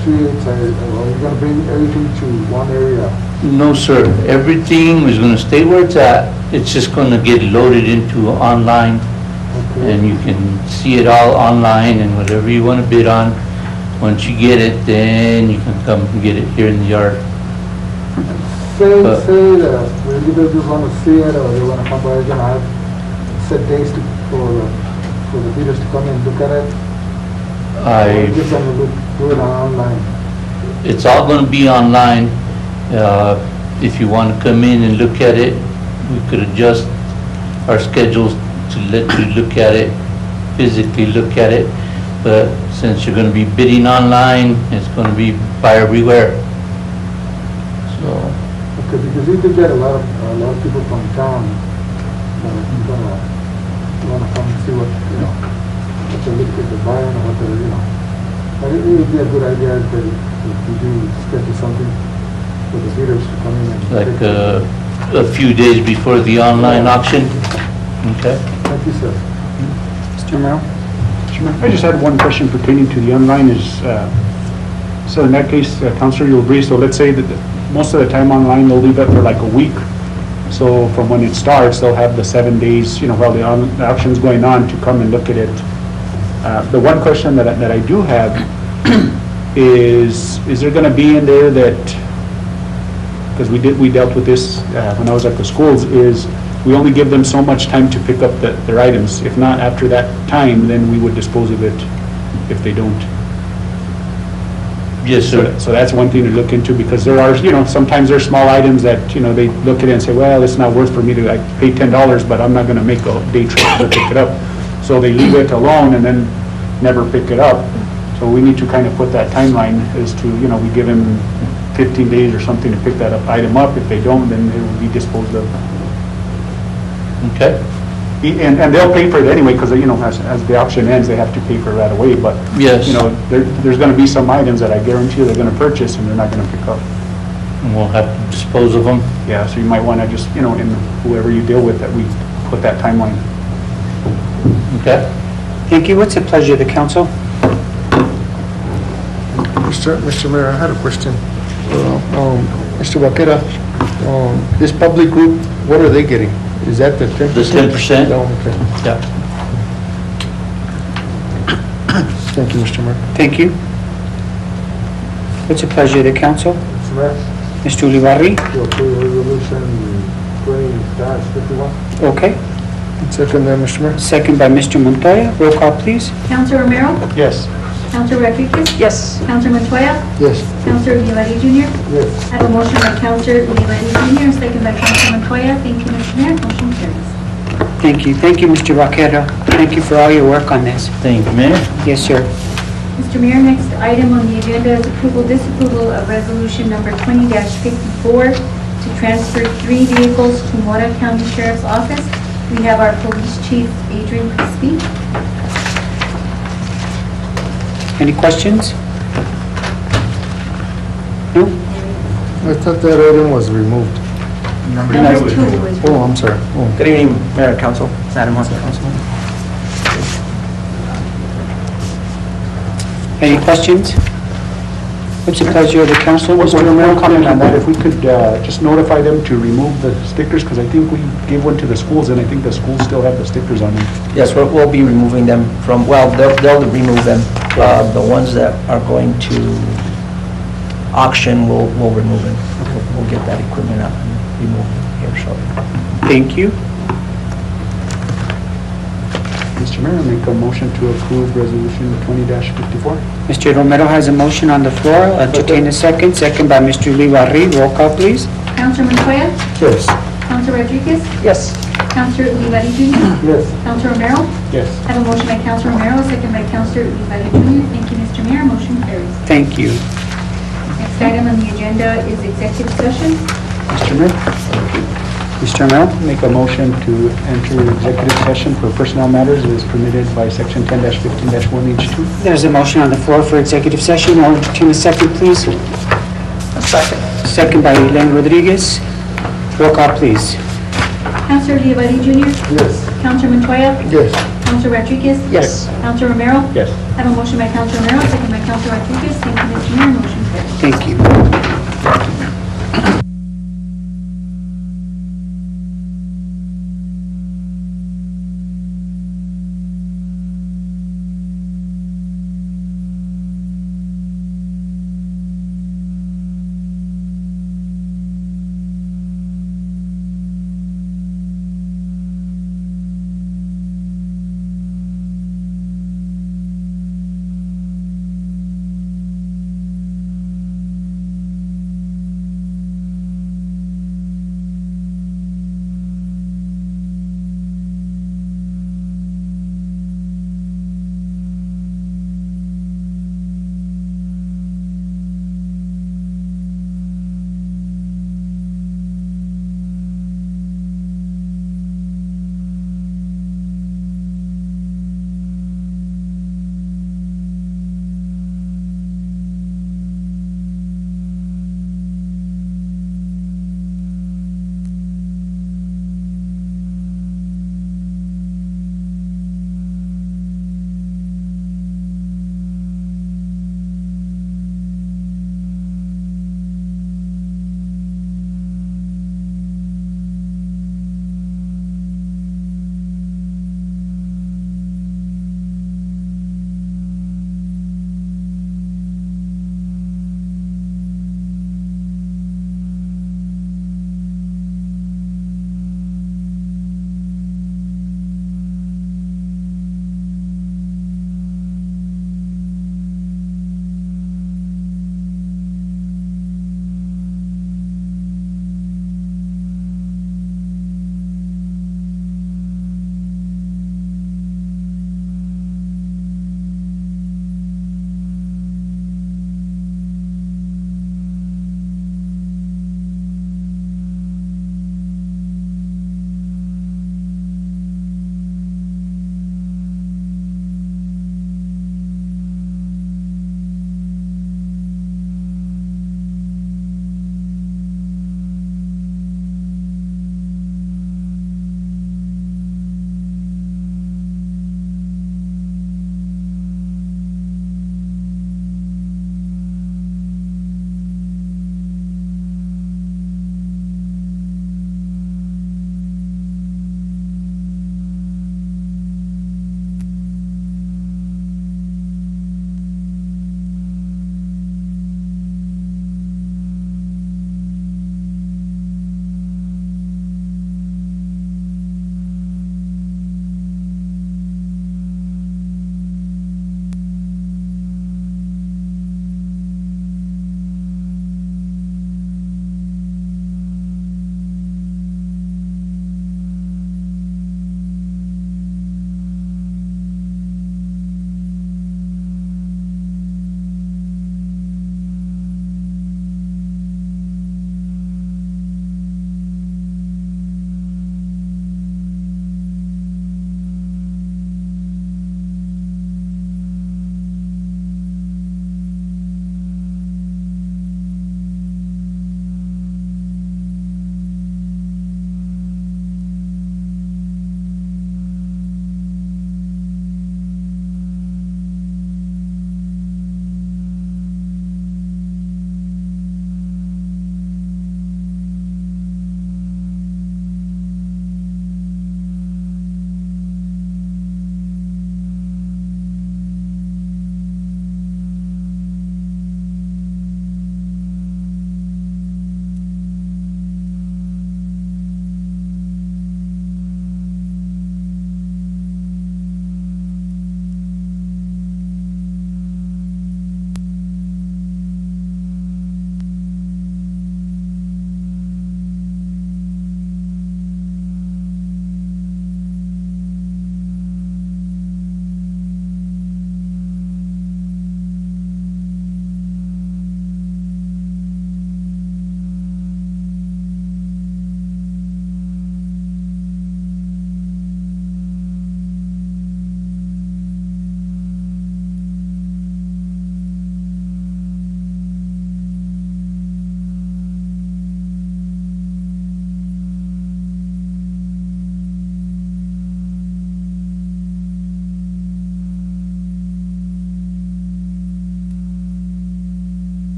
streets? Are you gonna bring everything to one area? No, sir. Everything is going to stay where it's at. It's just going to get loaded into online, and you can see it all online, and whatever you want to bid on, once you get it, then you can come and get it here in the yard. Say that you just want to see it, or they want to come by, you're gonna have set days for the bidders to come and look at it? Or you just gonna do it online? It's all going to be online. If you want to come in and look at it, we could adjust our schedules to let you look at it, physically look at it. But since you're going to be bidding online, it's going to be buyer beware. So, Okay, because you could get a lot of people from town, who wanna come and see what they're looking at, they're buying, or what they're, But it would be a good idea if you do schedule something for the bidders to come in and. like a few days before the online auction. Okay? Thank you, sir. Mr. Merrill? I just had one question pertaining to the online is, so in that case, Counselor, you'll agree, so let's say that most of the time online, they'll leave it for like a week. So from when it starts, they'll have the 7 days, while the auction's going on to come and look at it. The one question that I do have is there going to be in there that, because we dealt with this when I was at the schools, is we only give them so much time to pick up their items. If not after that time, then we would dispose of it if they don't. Yes, sir. So that's one thing to look into, because there are, sometimes there's small items that, they look at it and say, well, it's not worth for me to pay $10, but I'm not going to make a day trip to pick it up. So they leave it alone and then never pick it up. So we need to kind of put that timeline as to, we give them 15 days or something to pick that item up. If they don't, then it will be disposed of. Okay? And they'll pay for it anyway, because, as the auction ends, they have to pay for it right away. But, Yes. there's going to be some items that I guarantee you they're going to purchase and they're not going to pick up. And we'll have to dispose of them. Yeah, so you might want to just, in whoever you deal with, that we put that timeline. Okay? Thank you. What's the pleasure of the council? Mr. Mayor, I had a question. Mr. Vaquera, this public group, what are they getting? Is that the 10%? The 10%? Oh, okay. Yeah. Thank you, Mr. Mayor. Thank you. What's the pleasure of the council? Mr. Mayor, Mr. Ulibarri? to approve resolution 20-51. Okay. Second, Mr. Mayor. Second by Mr. Montoya. Roll call, please. Councilor Romero? Yes. Councilor Rodriguez? Yes. Councilor Montoya? Yes. Councilor Ulibarri Jr.? Yes. I have a motion by Councilor Ulibarri Jr., second by Councilor Montoya. Thank you, Mr. Mayor. Motion carries. Thank you. Thank you, Mr. Vaquera. Thank you for all your work on this. Thank you, Mayor. Yes, sir. Mr. Mayor, next item on the agenda is approval, disapproval of resolution number 20-54 to transfer 3 vehicles to Mora County Sheriff's Office. We have our police chief, Adrian Crispi. Any questions? No? I thought that item was removed. Number 2 is... Oh, I'm sorry. Oh. Good evening, Mayor and Council. Adam Monson, Councilman. Any questions? What's the pleasure of the council? One Mr. Romero, comment on that, if we could just notify them to remove the stickers, because I think we gave one to the schools, and I think the schools still have the stickers on them. Yes, we'll be removing them from, well, they'll remove them. The ones that are going to auction, we'll remove them. We'll get that equipment out and remove them here shortly. Thank you. Mr. Mayor, I make a motion to approve resolution 20-54. Mr. Romero has a motion on the floor. I'll entertain a second. Second by Mr. Ulibarri. Roll call, please. Councilor Montoya? Yes. Councilor Rodriguez? Yes. Councilor Ulibarri Jr.? Yes. Councilor Romero? Yes. I have a motion by Councilor Romero, second by Councilor Ulibarri Jr. Thank you, Mr. Mayor. Motion carries. Thank you. Next item on the agenda is executive session. Mr. Mayor, Mr. Romero? make a motion to enter executive session for personnel matters as permitted by section 10-15-1H2. There's a motion on the floor for executive session. I'll entertain a second, please. Second. Second by Len Rodriguez. Roll call, please. Counselor Diablo Jr.? Yes. Counselor Montoya? Yes. Counselor Rodriguez? Yes. Counselor Romero? Yes. I have a motion by Counselor Romero, second by Counselor Rodriguez. Thank you, Mr. Mayor. Motion carries. Thank you.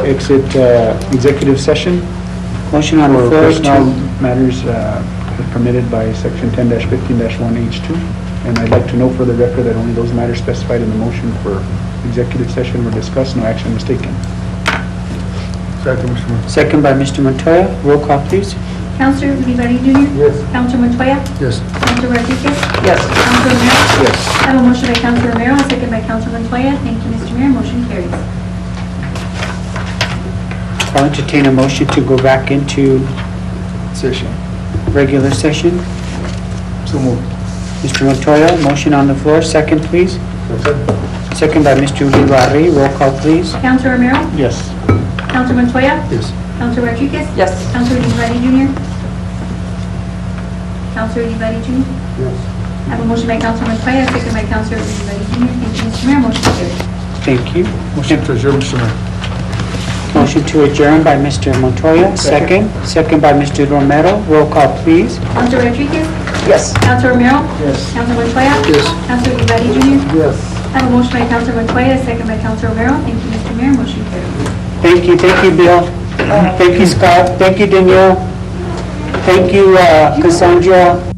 exit executive session Motion on the for floor personnel to, matters permitted by section 10-15-1H2. And I'd like to note for the record that only those matters specified in the motion for executive session were discussed, no action was taken. Second, Mr. Mayor. second by Mr. Montoya. Roll call, please. Counselor Olivari Junior? Yes. Counselor Montoya? Yes. Counselor Rodriguez? Yes. Counselor Romero? Yes. I have a motion by Counselor Romero, a second by Counselor Montoya. Thank you, Mr. Mayor. Motion carries. I'll entertain a motion to go back into Session. regular session. So moved. Mr. Montoya, motion on the floor. Second, please. Second by Mr. Olivari. Roll call, please. Counselor Romero? Yes. Counselor Montoya? Yes. Counselor Rodriguez? Yes. Counselor Olivari Junior? Counselor Olivari Junior? Yes. I have a motion by Counselor Montoya, a second by Counselor Olivari Junior. Thank you, Mr. Mayor. Motion carries. Thank you. Motion to adjourn, Mr. Mayor. Motion to adjourn by Mr. Montoya. Second. Second by Mr. Romero. Roll call, please. Counselor Rodriguez? Yes. Counselor Romero? Yes. Counselor Montoya? Yes. Counselor Olivari Junior? Yes. I have a motion by Counselor Montoya, a second by Counselor Romero. Thank you, Mr. Mayor. Motion carries. Thank you, Bill. Thank you, Scott. Thank you, Danielle. Thank you, Cassandra.